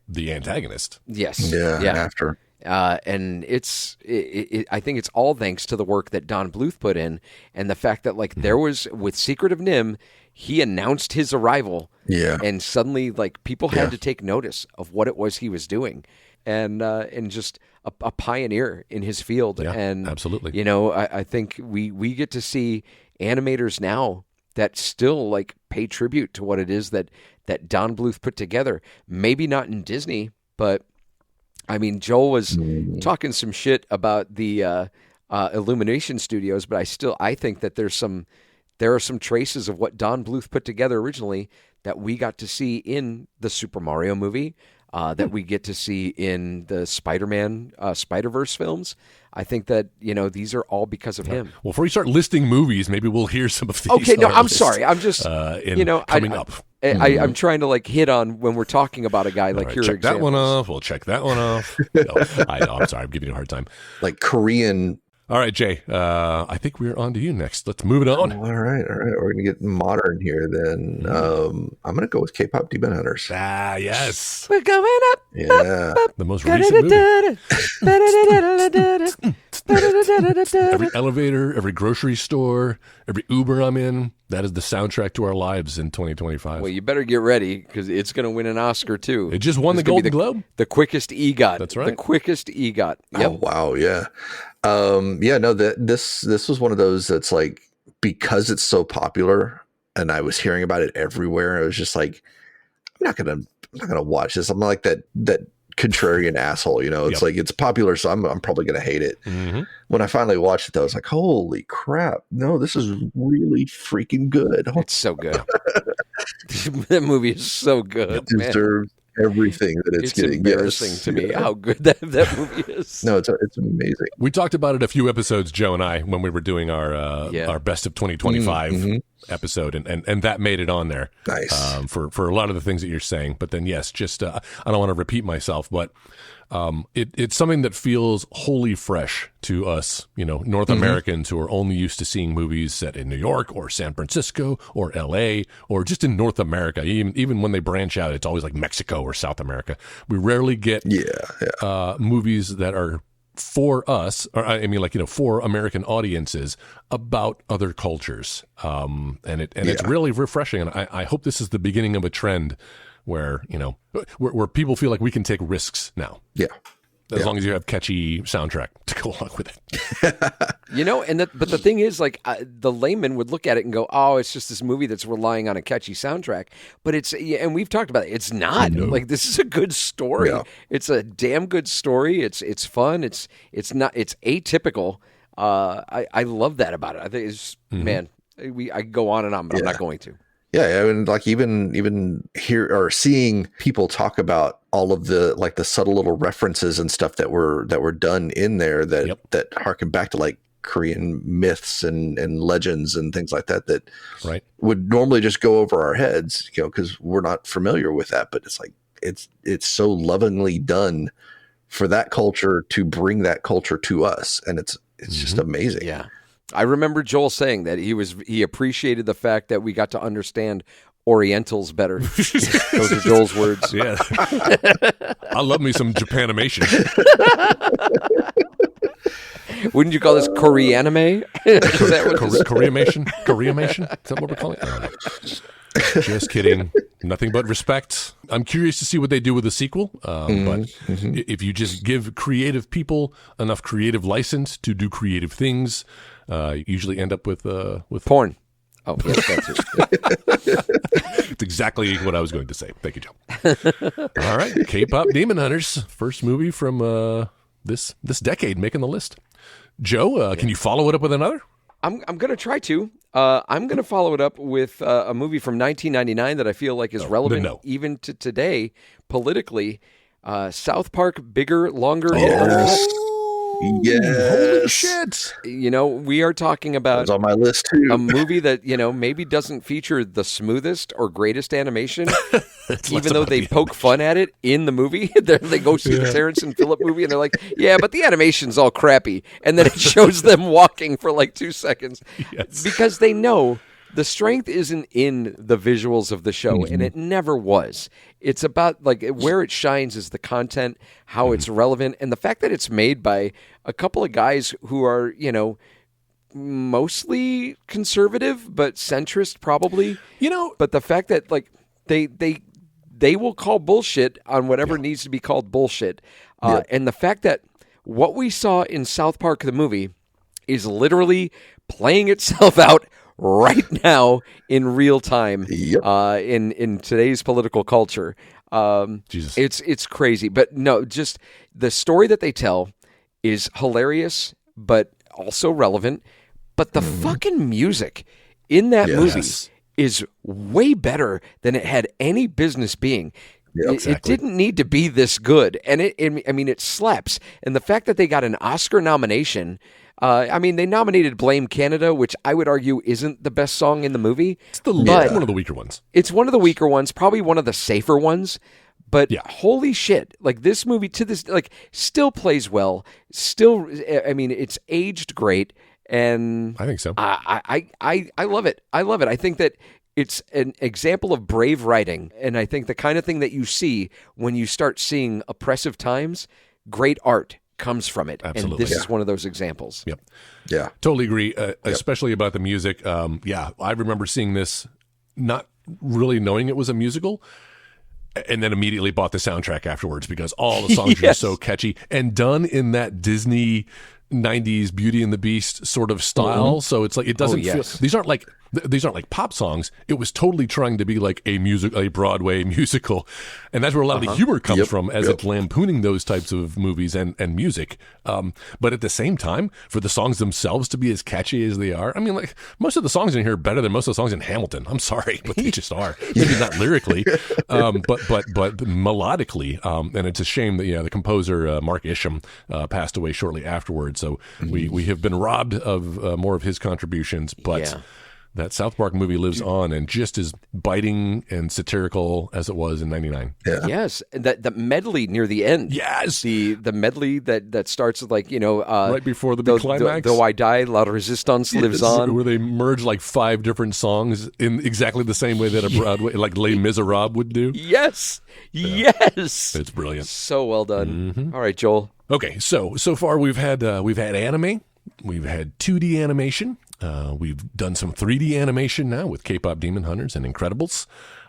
the antagonist. Yes. Yeah. After. And I think it's all thanks to the work that Don Bluth put in, and the fact that there was, with Secret of Nim, he announced his arrival. Yeah. And suddenly, like, people had to take notice of what it was he was doing, and just a pioneer in his field. Yeah, and absolutely. You know, I think we get to see animators now that still like pay tribute to what it is that Don Bluth put together. Maybe not in Disney, but I mean, Joel was talking some shit about the Illumination Studios, but I think that there are some traces of what Don Bluth put together originally that we got to see in the Super Mario movie, that we get to see in the Spider-Man Spider-Verse films. I think that, you know, these are all because of him. Well, before you start listing movies, maybe we'll hear some of these. Okay, no, on our I'm list, sorry. I'm just, you know, coming up. I'm trying to like hit on when we're talking about a guy like All right, here. check that one off. We'll check that one off. No, I know. I'm sorry. I'm giving you a hard time. Like Korean. All right, Jay. I think we're on to you next. Let's move it on. All right. We're gonna get modern here. Then I'm gonna go with K-pop Demon Hunters. Ah, yes. We're going up. Yeah. The most recent movie. Every elevator, every grocery store, every Uber I'm in, that is the soundtrack to our lives in 2025. Well, you better get ready because it's going to win an Oscar too. It just won the It's gonna be Golden Globe. The quickest EGOT. That's right. The quickest EGOT. Yep. Oh wow, yeah. No, this was one of those that's like, because it's so popular and I was hearing about it everywhere, I was just like, I'm not gonna watch this. I'm like that contrarian asshole, you know. It's like, it's popular, so I'm probably gonna hate it. Mm-hmm. When I finally watched it though, I was like, holy crap, no, this is really freaking good. It's so good. That movie is so good. It deserves everything that it's getting. Embarrassing Yes. to me how good that movie is. No, it's amazing. We talked about it a few episodes, Joe and I, when we were doing our best of 2025 episode, and that made it on there. Nice. For a lot of the things that you're saying. But then, yes, just I don't want to repeat myself, but it's something that feels wholly fresh to us, you know, North Americans who are only used to seeing movies set in New York or San Francisco or LA or just in North America. Even when they branch out, it's always like Mexico or South America. We rarely get movies that are for us, or I mean, like, you know, for American audiences about other cultures. And it's really refreshing. And I hope this is the beginning of a trend where, you know, where people feel like we can take risks now. Yeah. As long as you have catchy soundtrack to go along with it. You know, but the thing is, like, the layman would look at it and go, "Oh, it's just this movie that's relying on a catchy soundtrack." But and we've talked about it. It's not. Like, this is a good story. Yeah. It's a damn good story. It's fun. It's atypical. I love that about it. I think it's man. I go on and on, but I'm not going to. Yeah, I mean, like even hear or seeing people talk about all of the like the subtle little references and stuff that were done in there that harken back to like Korean myths and legends and things like that would normally just go over our heads, you know, because we're not familiar with that. But it's like it's so lovingly done for that culture to bring that culture to us, and it's just amazing. Yeah. I remember Joel saying that he appreciated the fact that we got to understand Orientals better. Those are Joel's words. Yeah. I love me some Japanimation. Wouldn't you call this Koreanime? Is that what Koreamation? Koreamation? Is that what we're calling it? Just kidding. Nothing but respect. I'm curious to see what they do with the sequel. But if you just give creative people enough creative license to do creative things, you usually end up with porn. Oh, yes, that's it. It's exactly what I was going to say. Thank you, Joe. All right, K-pop Demon Hunters, first movie from this decade making the list. Joe, can you follow it up with another? I'm going to try to. I'm going to follow it up with a movie from 1999 that I feel like is relevant even to today politically. South Park, Bigger, Longer, Yes. Holy shit. You know, we are talking about it's on my list too. A movie that, you know, maybe doesn't feature the smoothest or greatest animation, even though they poke fun at it in the movie. They go see the Terrence and Phillip movie and they're like, yeah, but the animation's all crappy. And then it shows them walking for like 2 seconds because they know the strength isn't in the visuals of the show, and it never was. It's about, like, where it shines is the content, how it's relevant, and the fact that it's made by a couple of guys who are, you know, mostly conservative, but centrist probably. But the fact that like they will call bullshit on whatever needs to be called bullshit, and the fact that what we saw in South Park the movie is literally playing itself out right now in real time in today's political culture. Jesus. It's crazy. But no, just the story that they tell is hilarious, but also relevant. But the fucking music in that movie is way better than it had any business being. Yeah, It didn't need to be this good, and it slaps. And the fact that they got an Oscar nomination, they nominated "Blame Canada," which I would argue isn't the best song in the movie. It's one of the weaker ones. It's one of the weaker ones, probably one of the safer ones. But holy shit, like this movie to this still plays well. Still, it's aged great, and I think so. I love it. I love it. I think that it's an example of brave writing, and I think the kind of thing that you see when you start seeing oppressive times, great art comes from it. Absolutely. And this is one of those examples. Yep. Yeah. Totally agree, especially about the music. I remember seeing this, not really knowing it was a musical, and then immediately bought the soundtrack afterwards because all the songs are so catchy and done in that Disney 90s Beauty and the Beast sort of style. So it's like, it doesn't feel, these aren't like pop songs. It was totally trying to be like a Broadway musical. And that's where a lot of the humor comes from, as it's lampooning those types of movies and music. But at the same time, for the songs themselves to be as catchy as they are, I mean, like, most of the songs in here are better than most of the songs in Hamilton. I'm sorry, but they just are. Maybe not lyrically, but melodically. And it's a shame that, the composer, Mark Isham, passed away shortly afterwards. So we have been robbed of more of his contributions, but that South Park movie lives on and just as biting and satirical as it was in 99. Yeah. Yes. And the medley near the end. Yes. The medley that starts with right before the big climax. Though I die, La Resistance lives on. Where they merge like 5 different songs in exactly the same way that a Broadway, like Les Miserables would do. Yes. Yes. It's brilliant. So well done. All right, Joel. Okay. So far we've had anime. We've had 2D animation. We've done some 3D animation now with K-Pop Demon Hunters and Incredibles.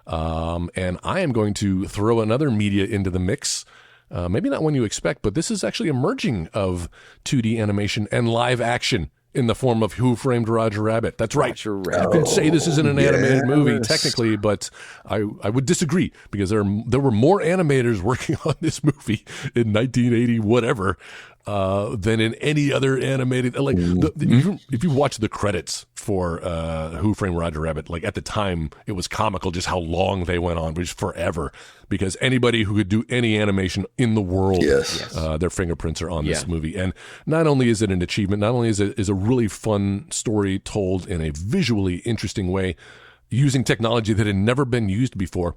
And I am going to throw another media into the mix. Maybe not one you expect, but this is actually a merging of 2D animation and live action in the form of Who Framed Roger Rabbit. That's right. Roger Rabbit. You could say this isn't an animated movie technically, but I would disagree because there were more animators working on this movie in 1980 whatever than in any other animated. Like if you watch the credits for Who Framed Roger Rabbit, like at the time it was comical just how long they went on, which forever. Because anybody who could do any animation in the world, their fingerprints are on this movie. And not only is it an achievement, not only is it a really fun story told in a visually interesting way, using technology that had never been used before,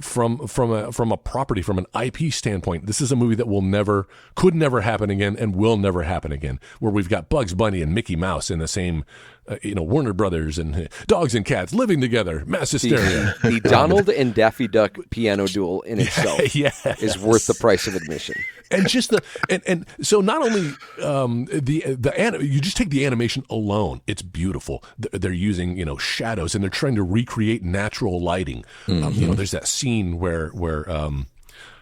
from a property, from an IP standpoint, this is a movie that could never happen again and will never happen again, where we've got Bugs Bunny and Mickey Mouse in the same, Warner Brothers and dogs and cats living together, mass hysteria. The Donald and Daffy Duck piano duel in itself is worth the price of admission. And just so not only you just take the animation alone, it's beautiful. They're using shadows and they're trying to recreate natural lighting. There's that scene where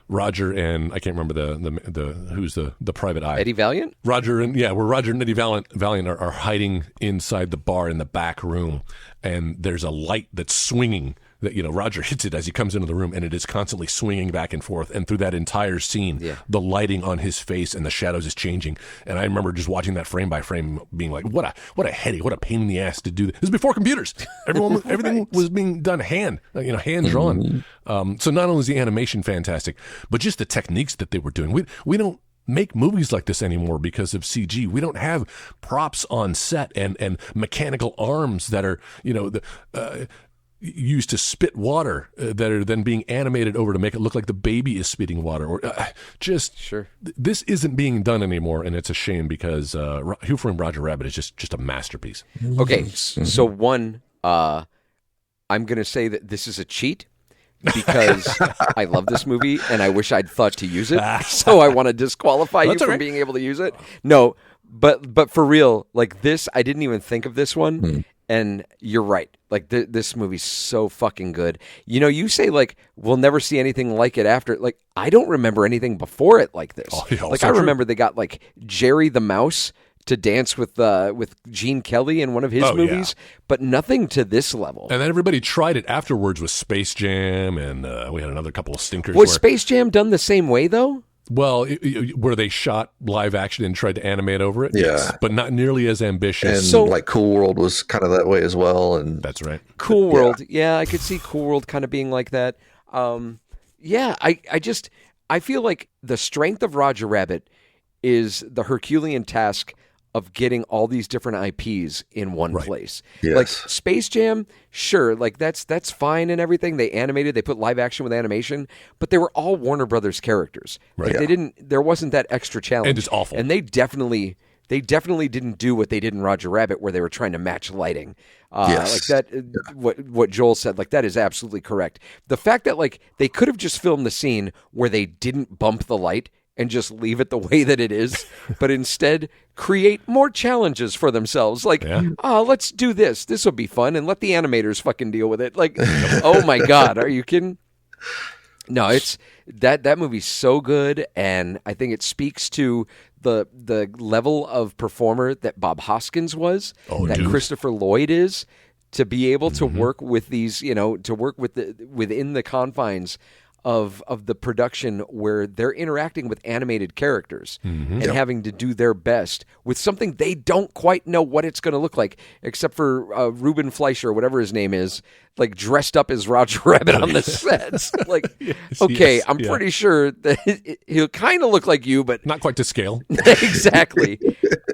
Roger and I can't remember the who's the private eye, Eddie Valiant. where Roger and Eddie Valiant are hiding inside the bar in the back room, and there's a light that's swinging. That Roger hits it as he comes into the room, and it is constantly swinging back and forth. And through that entire scene, the lighting on his face and the shadows is changing. And I remember just watching that frame by frame, being like, "What a headache! What a pain in the ass to do this." This is before computers. Everything was being done hand drawn. So not only is the animation fantastic, but just the techniques that they were doing. We don't make movies like this anymore because of CG. We don't have props on set and mechanical arms that are used to spit water that are then being animated over to make it look like the baby is spitting water, or this isn't being done anymore, and it's a shame because Who Framed Roger Rabbit is just a masterpiece. Okay, so one, I'm going to say that this is a cheat because I love this movie and I wish I'd thought to use it, so I want to disqualify you from being able to use it. No, But for real, like this, I didn't even think of this one. And you're right. Like this movie's so fucking good. You know, you say like we'll never see anything like it after. Like I don't remember anything before it like this. Oh, yeah, like so I true. remember they got like Jerry the Mouse to dance with Gene Kelly in one of his movies, but nothing to this level. And then everybody tried it afterwards with Space Jam, and we had another couple of stinkers. Was Space Jam done the same way though? Well, where they shot live action and tried to animate over it, Yeah. yes, but not nearly as ambitious. And like Cool World was kind of that way as well. And That's right. Cool World, yeah, I could see Cool World kind of being like that. Yeah, I feel like the strength of Roger Rabbit is the Herculean task of getting all these different IPs in one place. Yes. Like Space Jam, sure, like that's fine and everything. They animated, they put live action with animation, but they were all Warner Brothers characters. Like there wasn't that extra challenge. And it's awful. And they definitely didn't do what they did in Roger Rabbit, where they were trying to match lighting. Like that, what Joel said, like that is absolutely correct. The fact that like they could have just filmed the scene where they didn't bump the light and just leave it the way that it is, but instead create more challenges for themselves. Like, let's do this. This will be fun, and let the animators fucking deal with it. Like, oh my God, are you kidding? No, it's that movie's so good, and I think it speaks to the level of performer that Bob Hoskins was, that Christopher Lloyd is, to be able to work with these, to work with within the confines of the production where they're interacting with animated characters and having to do their best with something they don't quite know what it's going to look like, except for Ruben Fleischer, whatever his name is, like dressed up as Roger Rabbit on the sets. Like, I'm pretty sure that he'll kind of look like you, but not quite to scale. Exactly.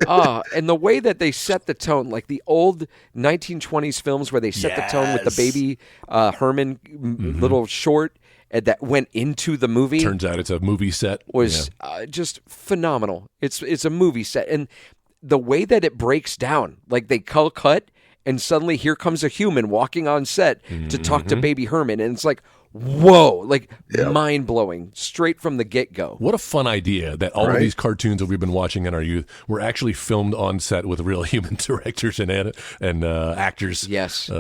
And the way that they set the tone, like the old 1920s films where they set the tone with the baby Herman little short, that went into the movie. Turns out it's a movie set. Was just phenomenal. It's a movie set, and the way that it breaks down, like they cut, and suddenly here comes a human walking on set to talk to baby Herman, and it's like, whoa, like mind blowing, straight from the get go. What a fun idea that all of these cartoons that we've been watching in our youth were actually filmed on set with real human directors and actors.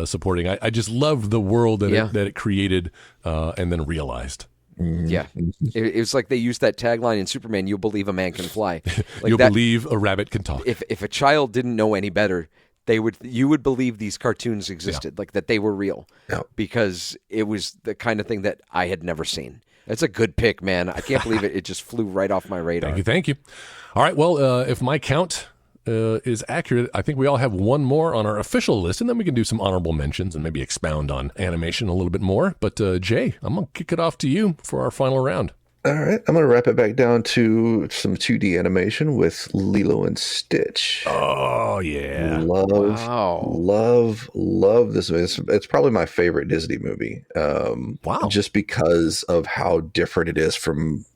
Supporting. I just love the world that it created and then realized. Yeah, it was like they used that tagline in Superman: "You'll believe a man can fly." Like You'll believe a rabbit can talk. If a child didn't know any better, you would believe these cartoons existed, like that they were real, because it was the kind of thing that I had never seen. That's a good pick, man. I can't believe it. It just flew right off my radar. Thank you. All right, well, if my count is accurate, I think we all have one more on our official list, and then we can do some honorable mentions and maybe expound on animation a little bit more. But Jay, I'm going to kick it off to you for our final round. All right, I'm going to wrap it back down to some 2D animation with Lilo and Stitch. Oh, yeah. Love this movie. It's probably my favorite Disney movie. Wow. Just because of how different it is from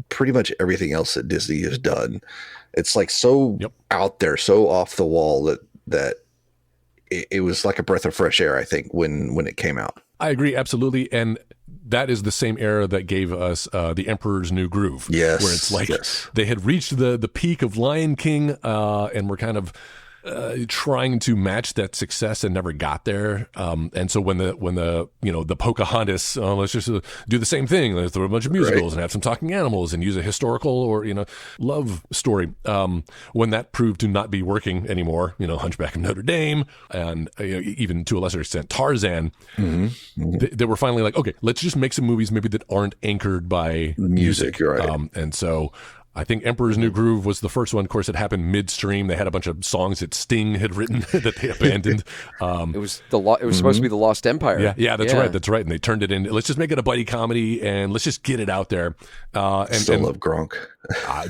pretty much everything else that Disney has done. It's like so out there, so off the wall that it was like a breath of fresh air, I think, when it came out. I agree, absolutely. And that is the same era that gave us The Emperor's New Groove. Yes. Where it's like they had reached the peak of Lion King and were kind of trying to match that success and never got there. And so when the Pocahontas, let's just do the same thing. Let's throw a bunch of musicals and have some talking animals and use a historical or, love story. When that proved to not be working anymore, Hunchback of Notre Dame and even to a lesser extent, Tarzan, they were finally like, okay, let's just make some movies maybe that aren't anchored by music. You're right. And so I think Emperor's New Groove was the first one. Of course, it happened midstream. They had a bunch of songs that Sting had written that they abandoned. It was supposed to be the Lost Empire. Yeah, that's right. That's right. And they turned it in. Let's just make it a buddy comedy and let's just get it out there. Love Gronk.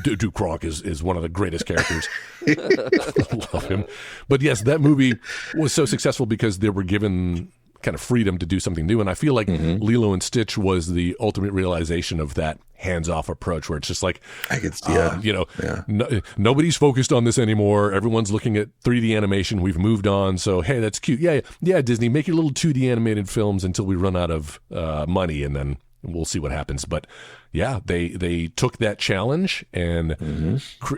Dude, Gronk is one of the greatest characters. I love him. But yes, that movie was so successful because they were given kind of freedom to do something new. And I feel like Lilo and Stitch was the ultimate realization of that hands-off approach where it's just like, nobody's focused on this anymore. Everyone's looking at 3D animation. We've moved on. So, hey, that's cute. Yeah, Disney, make your little 2D animated films until we run out of money. And then we'll see what happens. But yeah, they took that challenge and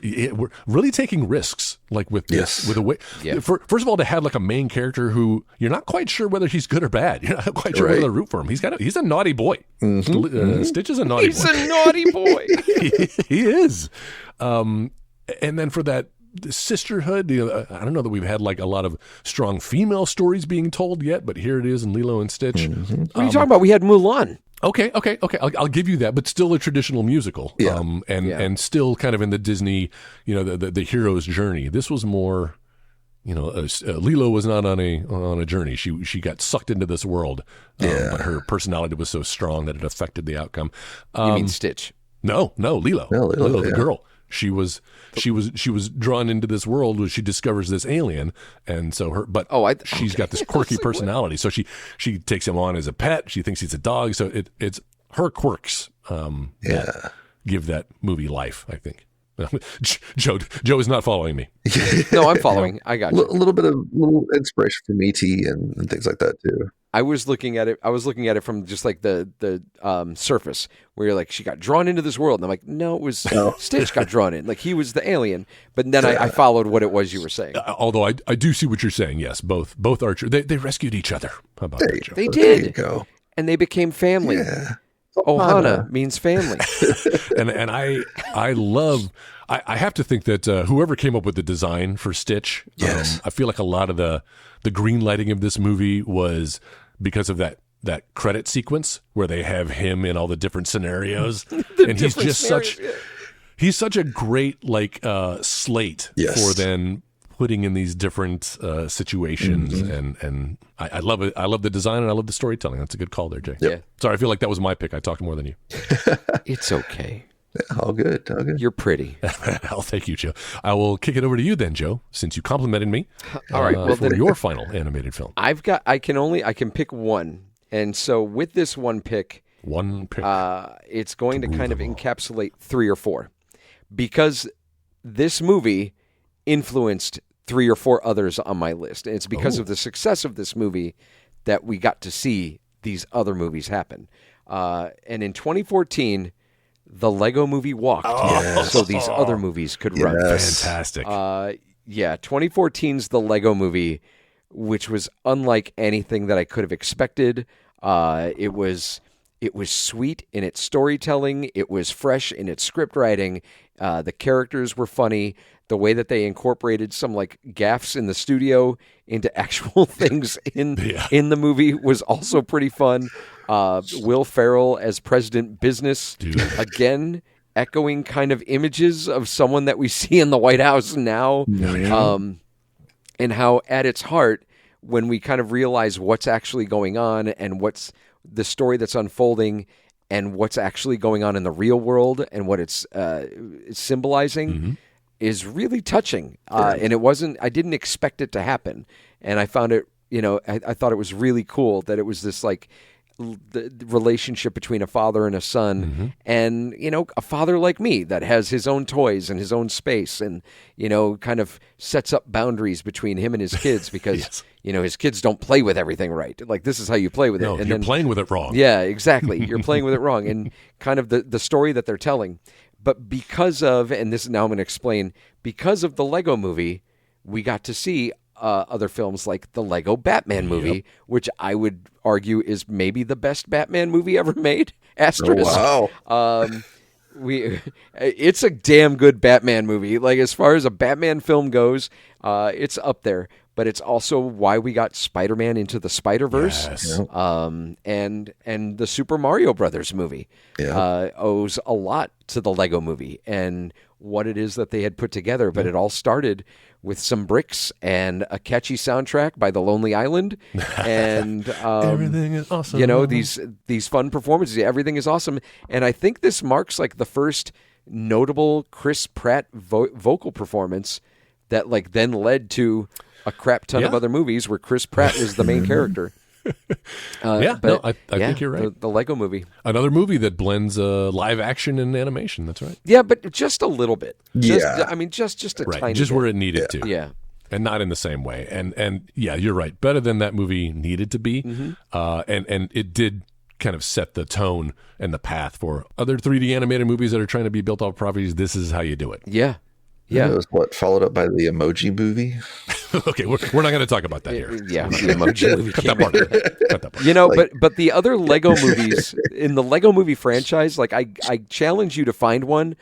we're really taking risks, like with this, with a way. Yeah. First of all, to have like a main character who you're not quite sure whether he's good or bad. You're not quite sure whether to root for him. He's a naughty boy. Stitch is a naughty boy. He's a naughty boy. He is. And then for that sisterhood, I don't know that we've had like a lot of strong female stories being told yet, but here it is in Lilo and Stitch. What are you talking about? We had Mulan. Okay. I'll give you that, but still a traditional musical, and still kind of in the Disney, the hero's journey. This was more, Lilo was not on a journey. She got sucked into this world, but her personality was so strong that it affected the outcome. You mean Stitch? No, Lilo. No, Lilo, the girl. She was drawn into this world where she discovers this alien, and so she's got this quirky personality. So she takes him on as a pet. She thinks he's a dog. So it's her quirks that give that movie life, I think. Joe is not following me. No, I'm following. I got you. A little inspiration from E.T. and things like that too. I was looking at it from just like the surface, where you're like, she got drawn into this world, and I'm like, no, it was Stitch got drawn in, like he was the alien. But then I followed what it was you were saying. Although I do see what you're saying. Yes, both are true. They rescued each other. How about that, Joe? They did. There you go. And they became family. Yeah. Ohana means family. and I love. I have to think that whoever came up with the design for Stitch, I feel like a lot of the green lighting of this movie was because of that credit sequence where they have him in all the different scenarios, and he's just such a great slate for then putting in these different situations, and I love it. I love the design and I love the storytelling. That's a good call there, Jay. Yeah. Sorry, I feel like that was my pick. I talked more than you. It's okay. Yeah, all good. You're pretty. Well, thank you, Joe. I will kick it over to you then, Joe, since you complimented me. All right, well, for your final animated film. I can pick one, and so with this one pick, it's going to kind of encapsulate 3 or 4, because this movie influenced 3 or 4 others on my list, and it's because of the success of this movie that we got to see these other movies happen. And in 2014. The Lego Movie walked, so these other movies could run. Fantastic. 2014's The Lego Movie, which was unlike anything that I could have expected. It was sweet in its storytelling. It was fresh in its script writing. The characters were funny. The way that they incorporated some gaffes in the studio into actual things in the movie was also pretty fun. Will Ferrell as President Business, again, echoing kind of images of someone that we see in the White House now. And how at its heart, when we kind of realize what's actually going on and what's the story that's unfolding and what's actually going on in the real world and what it's symbolizing is really touching. And I didn't expect it to happen. And I found it, I thought it was really cool that it was this the relationship between a father and a son, and a father like me that has his own toys and his own space, and kind of sets up boundaries between him and his kids because his kids don't play with everything right. Like, this is how you play with it. No, and you're playing with it wrong. Yeah, exactly. You're playing with it wrong, and kind of the story that they're telling. But because of, and this is now I'm going to explain, because of the Lego Movie, we got to see other films like the Lego Batman movie, which I would argue is maybe the best Batman movie ever made. Asterisk. Oh, wow. It's a damn good Batman movie. Like, as far as a Batman film goes, it's up there. But it's also why we got Spider-Man Into the Spider-Verse, and the Super Mario Brothers movie owes a lot to the Lego Movie and what it is that they had put together. But it all started with some bricks and a catchy soundtrack by The Lonely Island, and everything is awesome. These fun performances. Everything is awesome, and I think this marks the first notable Chris Pratt vocal performance that then led to a crap ton of other movies where Chris Pratt was the main character. I think you're right. The Lego Movie. Another movie that blends live action and animation. That's right. Yeah, but just a little bit. Just a tiny just bit. where it needed to. Yeah. And not in the same way. And yeah, you're right. Better than that movie needed to be. And it did kind of set the tone and the path for other 3D animated movies that are trying to be built off properties. This is how you do it. Yeah. Yeah. It was followed up by the Emoji Movie. Okay, we're not going to talk about that here. Yeah, the Emoji Movie. Cut that part. Cut that part. You know, but the other Lego movies in the Lego Movie franchise, like I challenge you to find one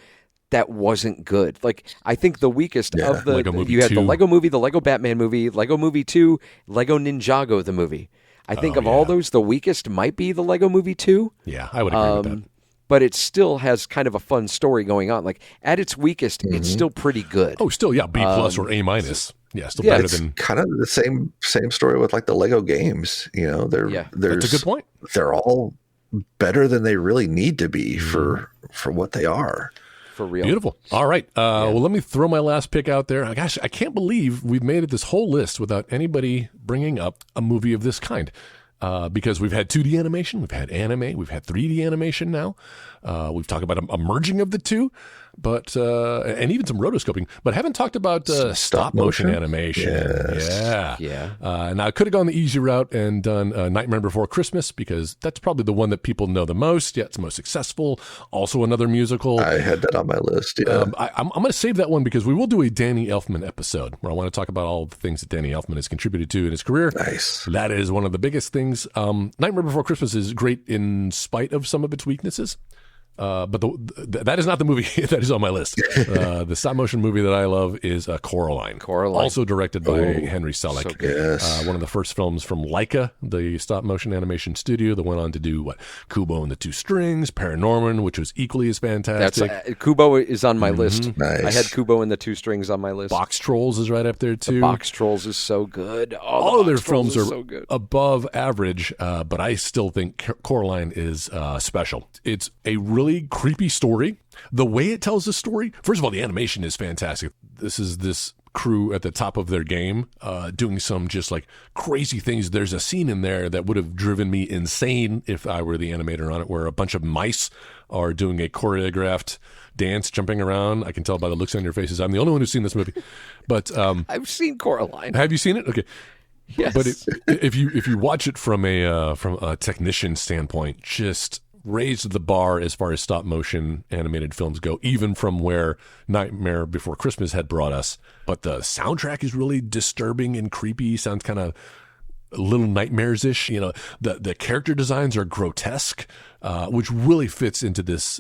that wasn't good. Like I think the weakest of the Lego Movie you had 2. the Lego Movie, the Lego Batman movie, Lego Movie 2, Lego Ninjago the movie. I think of all those, the weakest might be the Lego Movie 2. Yeah, I would agree with that. But it still has kind of a fun story going on. Like at its weakest, it's still pretty good. Oh, still, yeah, B+ or A-. Yeah, still yeah, better It's than. kind of the same story with like the Lego games. You know, That's a good point. They're all better than they really need to be for what they are. For real. Beautiful. All right. Well, let me throw my last pick out there. Gosh, I can't believe we've made it this whole list without anybody bringing up a movie of this kind. Because we've had 2D animation, we've had anime, we've had 3D animation now. We've talked about a merging of the two, but and even some rotoscoping, but haven't talked about stop motion animation. Yes. Yeah. Now I could have gone the easy route and done Nightmare Before Christmas because that's probably the one that people know the most. Yeah, it's most successful. Also another musical. I had that on my list. Yeah. I'm going to save that one because we will do a Danny Elfman episode where I want to talk about all the things that Danny Elfman has contributed to in his career. Nice. That is one of the biggest things. Nightmare Before Christmas is great in spite of some of its weaknesses. But that is not the movie that is on my list. The stop motion movie that I love is Coraline. Also directed by Henry Selick. So good. Yes. One of the first films from Laika, the stop motion animation studio that went on to do Kubo and the Two Strings, Paranorman, which was equally as fantastic. That's Kubo is on my list. Nice. I had Kubo and the Two Strings on my list. Box Trolls is right up there too. The Box Trolls is so good. All of their films are so good. above average, but I still think Coraline is special. It's a really creepy story. The way it tells the story, first of all, the animation is fantastic. This is this crew at the top of their game doing some just like crazy things. There's a scene in there that would have driven me insane if I were the animator on it, where a bunch of mice are doing a choreographed dance, jumping around. I can tell by the looks on your faces. I'm the only one who's seen this movie. But I've seen Coraline. have you seen it? Okay. Yes. But if you watch it from a technician standpoint, just raised the bar as far as stop motion animated films go, even from where Nightmare Before Christmas had brought us. But the soundtrack is really disturbing and creepy. Sounds kind of Little Nightmares-ish. You know, the character designs are grotesque, which really fits into this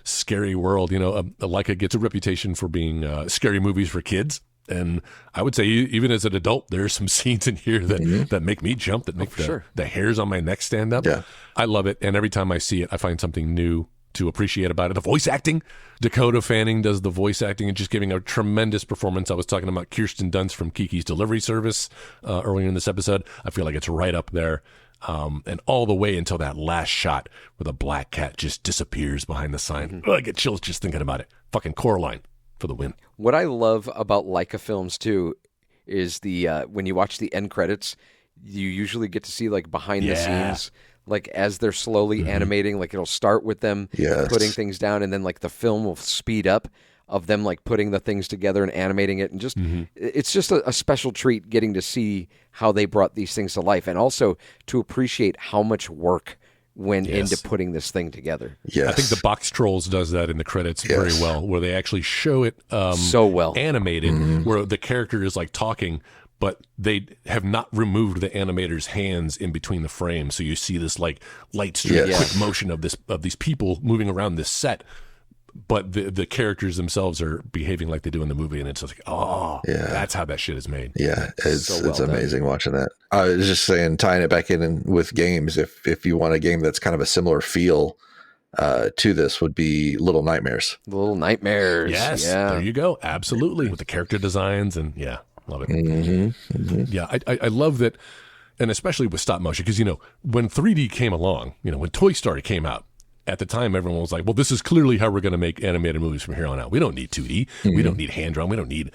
scary world. You know, Laika gets a reputation for being scary movies for kids. And I would say, even as an adult, there are some scenes in here that make me jump, that make the hairs on my neck stand up. Yeah. I love it. And every time I see it, I find something new to appreciate about it. The voice acting, Dakota Fanning does the voice acting and just giving a tremendous performance. I was talking about Kirsten Dunst from Kiki's Delivery Service earlier in this episode. I feel like it's right up there. And all the way until that last shot where the black cat just disappears behind the sign. I get chills just thinking about it. Fucking Coraline for the win. What I love about Laika films too is the when you watch the end credits, you usually get to see like behind the scenes, like as they're slowly animating. Like it'll start with them putting things down, and then like the film will speed up of them like putting the things together and animating it, and just it's just a special treat getting to see how they brought these things to life, and also to appreciate how much work went into putting this thing together. Yes. I think the Box Trolls does that in the credits very well, where they actually show it so well animated, where the character is like talking, but they have not removed the animator's hands in between the frames. So you see this like light streak, quick motion of these people moving around this set, but the characters themselves are behaving like they do in the movie, and it's just like, that's how that shit is made. Yeah, it's well amazing watching that. I was just saying, tying it back in with games, if you want a game that's kind of a similar feel to this, would be Little Nightmares. Little Nightmares. Yes, there you go. Absolutely. With the character designs, and love it. Yeah, I love that, and especially with stop motion, because, when 3D came along, when Toy Story came out, at the time, everyone was like, well, this is clearly how we're going to make animated movies from here on out. We don't need 2D. We don't need hand-drawn. We don't need,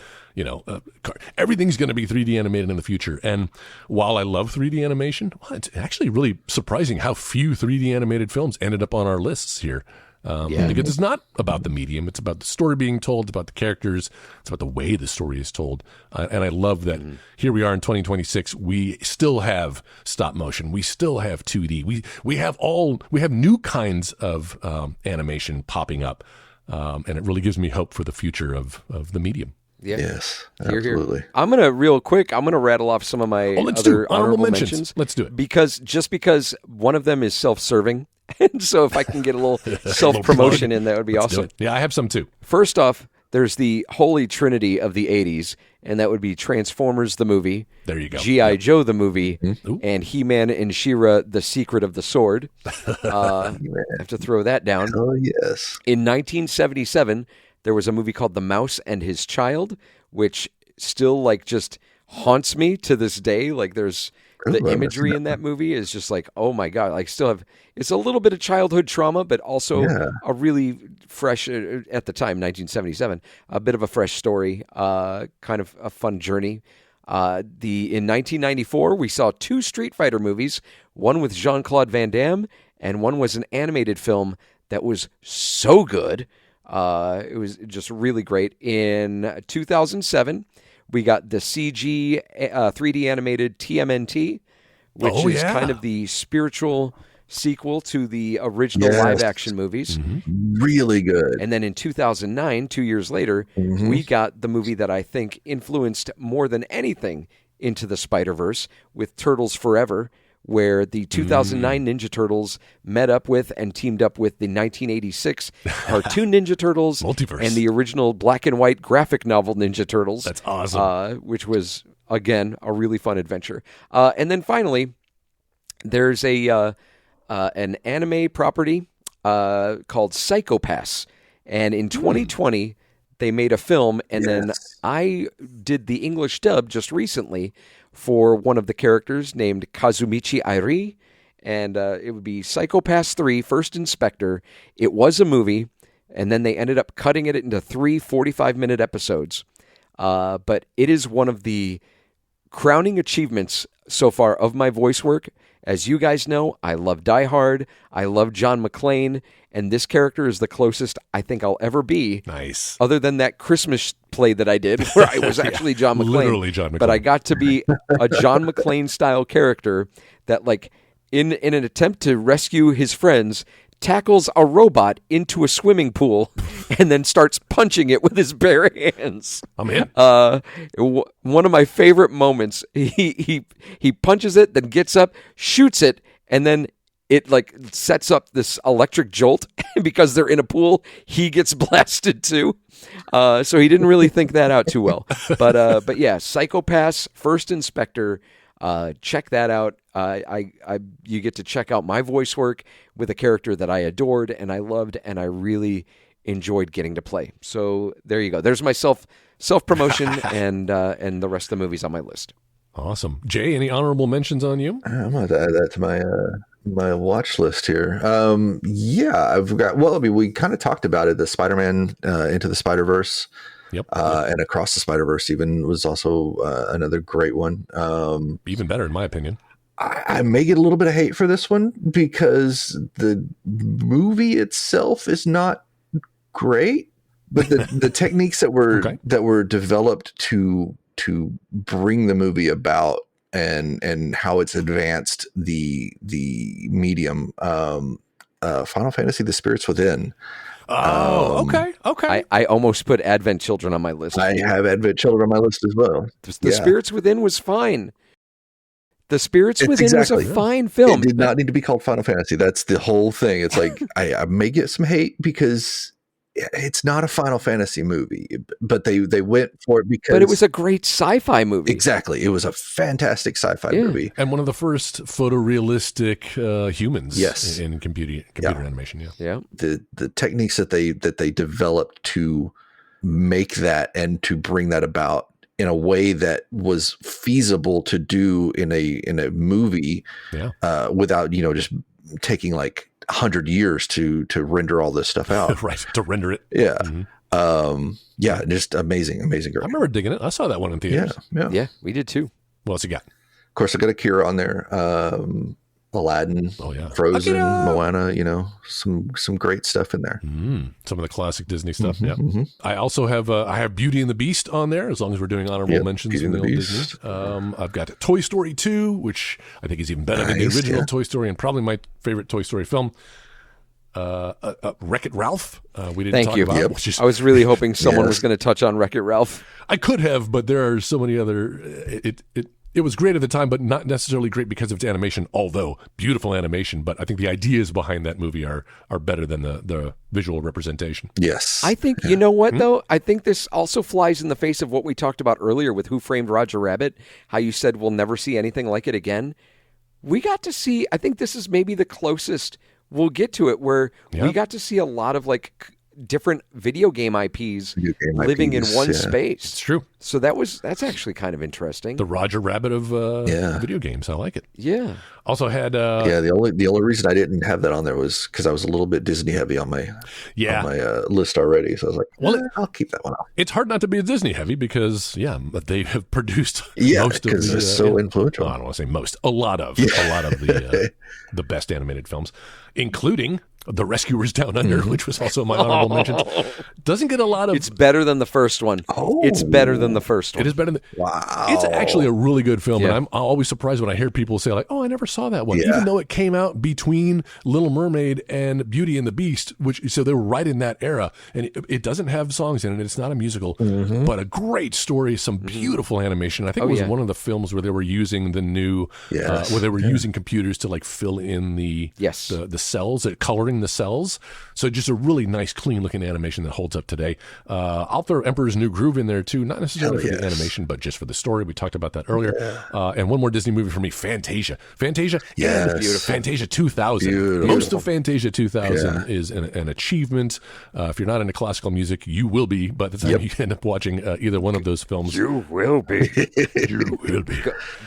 everything's going to be 3D animated in the future. And while I love 3D animation, it's actually really surprising how few 3D animated films ended up on our lists here. Because it's not about the medium. It's about the story being told. It's about the characters. It's about the way the story is told. And I love that here we are in 2026. We still have stop motion. We still have 2D. We have new kinds of animation popping up. And it really gives me hope for the future of the medium. Yeah. Yes, Here. absolutely. I'm going to rattle off some of my other honorable mentions. Let's do it. Because one of them is self-serving. And so if I can get a little self-promotion in, that would be awesome. Yeah, I have some too. First off, there's the holy trinity of the 80s, and that would be Transformers the movie. There you go. G.I. Joe the movie, and He-Man and She-Ra, The Secret of the Sword. I have to throw that down. Oh, yes. In 1977, there was a movie called The Mouse and His Child, which still just haunts me to this day. There's the imagery in that movie is just oh my God, it's a little bit of childhood trauma, but also a really fresh, at the time, 1977, a bit of a fresh story, kind of a fun journey. In 1994, we saw 2 Street Fighter movies, one with Jean-Claude Van Damme, and one was an animated film that was so good. It was just really great. In 2007, we got the CG 3D animated TMNT, which is kind of the spiritual sequel to the original live-action movies. Really good. And then in 2009, 2 years later, we got the movie that I think influenced more than anything Into the Spider-Verse with Turtles Forever, where the 2009 Ninja Turtles met up with and teamed up with the 1986 cartoon Ninja Turtles Multiverse. And the original black and white graphic novel Ninja Turtles. That's awesome. Which was, again, a really fun adventure. And then finally, there's an anime property called Psycho Pass. And in 2020, they made a film, and then I did the English dub just recently for one of the characters named Kazumichi Airi, and it would be Psycho Pass 3, First Inspector. It was a movie, and then they ended up cutting it into 3 45-minute episodes. But it is one of the crowning achievements so far of my voice work. As you guys know, I love Die Hard, I love John McClane, and this character is the closest I think I'll ever be. Nice. Other than that Christmas play that I did, where I was actually John McClane. Literally John McClane. But I got to be a John McClane-style character that, in an attempt to rescue his friends, tackles a robot into a swimming pool and then starts punching it with his bare hands. I'm in. One of my favorite moments, he punches it, then gets up, shoots it, and then it sets up this electric jolt because they're in a pool. He gets blasted too. So he didn't really think that out too well. But yeah, Psycho Pass, First Inspector. Check that out. You get to check out my voice work with a character that I adored and I loved and I really enjoyed getting to play. So there you go. There's my self promotion and the rest of the movies on my list. Awesome. Jay, any honorable mentions on you? I'm going to add that to my watch list here. I've got. Well, we kind of talked about it. The Spider-Man Into the Spider-Verse. Yep. And Across the Spider-Verse even was also another great one. Even better, in my opinion. I may get a little bit of hate for this one because the movie itself is not great, but the techniques that were developed to bring the movie about and how it's advanced the medium, Final Fantasy: The Spirits Within. Okay. I almost put Advent Children on my list. I have Advent Children on my list as well. The Spirits Within was fine. The Spirits Within was a fine film. It did not need to be called Final Fantasy. That's the whole thing. It's I may get some hate because it's not a Final Fantasy movie, but they went for it because. But it was a great sci-fi movie. Exactly, it was a fantastic sci-fi movie, and one of the first photorealistic humans. In computer animation. Yeah. The techniques that they developed to make that and to bring that about in a way that was feasible to do in a movie, without just taking 100 years to render all this stuff out. Right, to render it. Yeah. Mm-hmm. Just amazing girl. I remember digging it. I saw that one in theaters. Yeah, we did too. What else you got? Of course, I got Akira on there. Aladdin, Oh, yeah. Frozen, Moana, some great stuff in there. Some of the classic Disney stuff. Yeah. I also have I have Beauty and the Beast on there, as long as we're doing honorable mentions Beauty in and the the old Beast. Disney. I've got Toy Story 2, which I think is even better than the Nice, original yeah. Toy Story, and probably my favorite Toy Story film. Wreck-It Ralph. We didn't Thank talk you. about. Yep. Which is, I was really hoping someone Yes. was going to touch on Wreck-It Ralph. I could have, but there are so many other. It was great at the time, but not necessarily great because of its animation. Although beautiful animation, but I think the ideas behind that movie are better than the visual representation. Yes. I think, you know what, though? I think this also flies in the face of what we talked about earlier with Who Framed Roger Rabbit, how you said we'll never see anything like it again. We got to see, I think this is maybe the closest we'll get to it, where Yeah. we got to see a lot of different video game IPs Video game living IPs, in one yeah. space. It's true. So that's actually kind of interesting. The Roger Rabbit of Yeah. video games. I like it. Yeah. Also had Yeah, the only reason I didn't have that on there was because I was a little bit Disney heavy on my list already. So I was like, Well, I'll keep that one off. it's hard not to be a Disney heavy because they have produced Yeah, most of because the it's so influential. I don't want to say most, a lot of the best animated films, including The Rescuers Down Under, which was also my honorable mention. Doesn't get a lot of. It's better than the first one. Oh. It's better than the first one. It is better than. Wow. It's actually a really good film, Yeah. and I'm always surprised when I hear people say like, "Oh, I never saw that one," Yeah. even though it came out between Little Mermaid and Beauty and the Beast, so they were right in that era. And it doesn't have songs in it; it's not a musical, but a great story, some beautiful animation. I think it was one of the films where they were using the new, Yes. where they were using computers to fill in the Yes. the cells, coloring the cells. So just a really nice, clean looking animation that holds up today. I'll throw Emperor's New Groove in there too, not necessarily for the yes. animation, but just for the story. We talked about that earlier. And one more Disney movie for me, Fantasia. Fantasia, Yes. and Fantasia 2000. Beautiful. Most of Fantasia 2000 is an achievement. If you're not into classical music, you will be. By the time you end up watching either one of those films, You will be. you will be.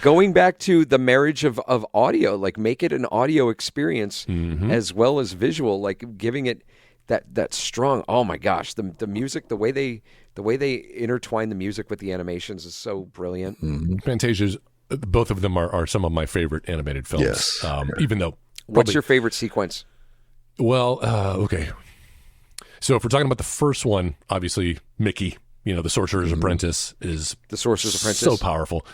Going back to the marriage of audio, make it an audio experience as well as visual, giving it that strong. Oh my gosh, the music, the way they intertwine the music with the animations is so brilliant. Fantasia's, both of them are some of my favorite animated films. Yes. Even though, What's your favorite sequence? well, okay. So if we're talking about the first one, obviously Mickey, the Sorcerer's Apprentice is The Sorcerer's Apprentice. so powerful.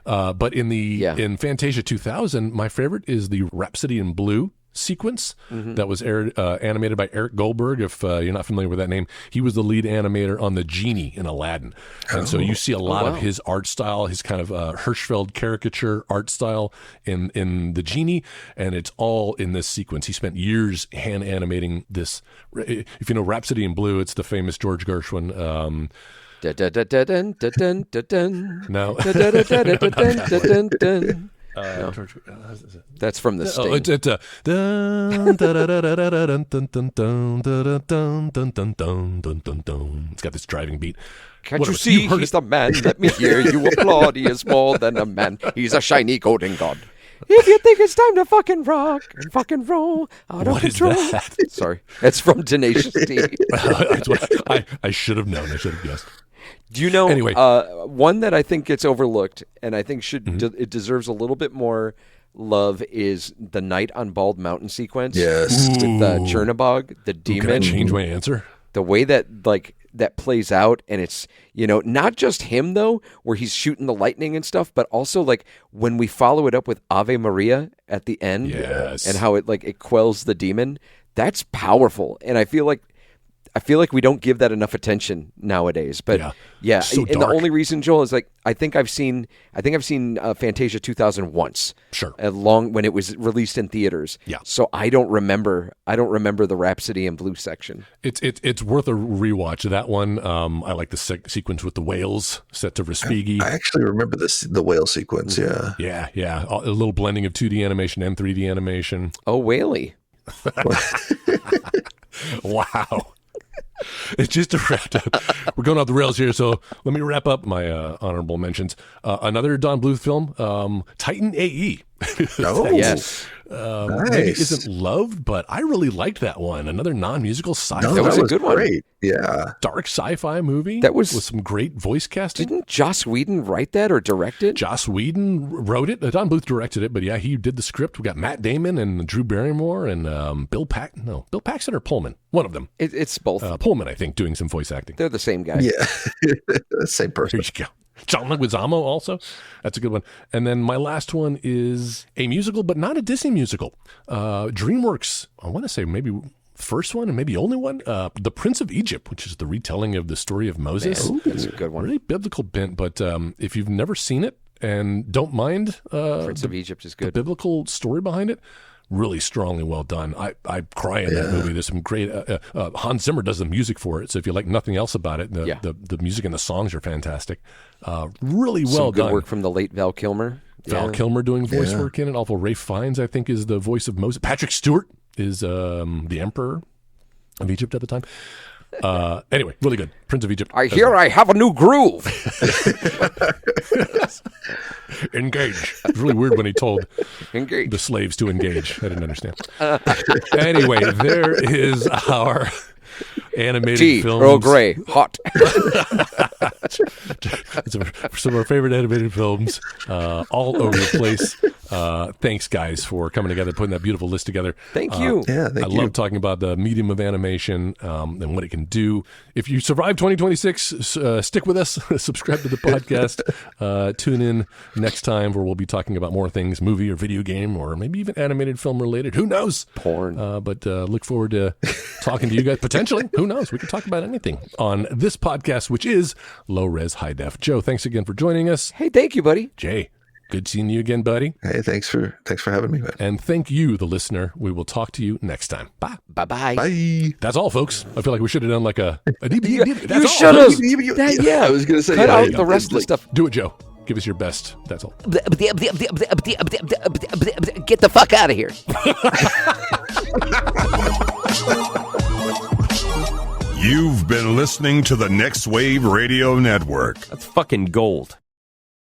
But in Fantasia 2000, my favorite is the Rhapsody in Blue sequence that was animated by Eric Goldberg. If you're not familiar with that name, he was the lead animator on the genie in Aladdin, and so you see a lot of his art style, his kind of Hirschfeld caricature art style in the genie, and it's all in this sequence. He spent years hand animating this. If you know Rhapsody in Blue, it's the famous George Gershwin. Dun, dun, dun, dun, dun, dun, dun, dun. No. Dun, dun, dun, dun, dun, dun, dun, dun. That's from the Sting. It's dun, da, da, da, da, da, dun, dun, dun, dun, da, da, dun, dun, dun, dun, dun, dun, dun. It's got this driving beat. Can't Whatever. you see heard he's it. the man? Let me hear you applaud. He is more than a man. He's a shiny golden god. If you think it's time to fucking rock and fucking roll out of What is control. that? Sorry. That's from Tenacious D. That's what I should have known. I should have guessed. Do you know Anyway. one that I think gets overlooked and I think it deserves a little bit more love is the Night on Bald Mountain sequence. Yes. With Chernobog, the Can I demon. change my answer? The way that that plays out, and it's not just him though, where he's shooting the lightning and stuff, but also when we follow it up with Ave Maria at the end, Yes. and how it quells the demon. That's powerful, and I feel like we don't give that enough attention nowadays. But yeah, So and the dark. only reason, Joel, is I think I've seen Fantasia 2000 once. Sure. When it was released in theaters. Yeah. So I don't remember the Rhapsody in Blue section. It's worth a rewatch. That one, I like the sequence with the whales set to Respighi. I actually remember the whale sequence. Yeah. Yeah. A little blending of 2D animation and 3D animation. Oh, Whaley. Wow. It's just a wrap up. We're going off the rails here, so let me wrap up my honorable mentions. Another Don Bluth film, Titan AE. Oh. Yes. maybe isn't loved, but I really liked that one. Another non-musical sci-fi. No, That was a good one. great. Yeah. Dark sci-fi movie. That was- with some great voice casting. Didn't Joss Whedon write that or direct it? Joss Whedon wrote it. Don Bluth directed it, but yeah, he did the script. We got Matt Damon and Drew Barrymore and Bill Paxton or Pullman. One of them. It's both. Pullman, I think, doing some voice acting. They're the same guy. Yeah. Same person. Here you go. John Leguizamo also. That's a good one. And then my last one is a musical, but not a Disney musical. DreamWorks, I want to say maybe first one and maybe only one, The Prince of Egypt, which is the retelling of the story of Moses. Man, that's a good one. Really biblical bent, but if you've never seen it and don't mind Prince of Egypt is the good. biblical story behind it, really strongly well done. I cry in that movie. There's some great Hans Zimmer does the music for it, so if you like nothing else about it, the music and the songs are fantastic. Really well Some good done. work from the late Val Kilmer. Val Kilmer doing voice work in it. Also, Ralph Fiennes, I think, is the voice of Moses. Patrick Stewart is the emperor of Egypt at the time. Anyway, really good. Prince of Egypt. I hear I have a new groove. Engage. It's really weird when he told Engage. the slaves to engage. I didn't understand. Anyway, there is our animated Tea, films. Earl Grey, hot. Some of our favorite animated films, all over the place. Thanks, guys, for coming together, putting that beautiful list together. Thank you. Yeah, thank I you. love talking about the medium of animation and what it can do. If you survive 2026, stick with us. Subscribe to the podcast. Tune in next time where we'll be talking about more things, movie or video game, or maybe even animated film related. Who knows? Porn. But look forward to talking to you guys. Potentially, who knows? We could talk about anything on this podcast, which is Low Res High Def. Joe, thanks again for joining us. Hey, thank you, buddy. Jay, good seeing you again, buddy. Hey, thanks for having me, man. And thank you, the listener. We will talk to you next time. Bye. Bye-bye. Bye. That's all, folks. I feel like we should have done like a DVD. That's You all. should have. Yeah, I was gonna say Cut yeah, out yeah. the rest of the Like, stuff. Do it, Joe. Give us your best. That's all. Get the fuck out of here. You've been listening to the Next Wave Radio Network. That's fucking gold.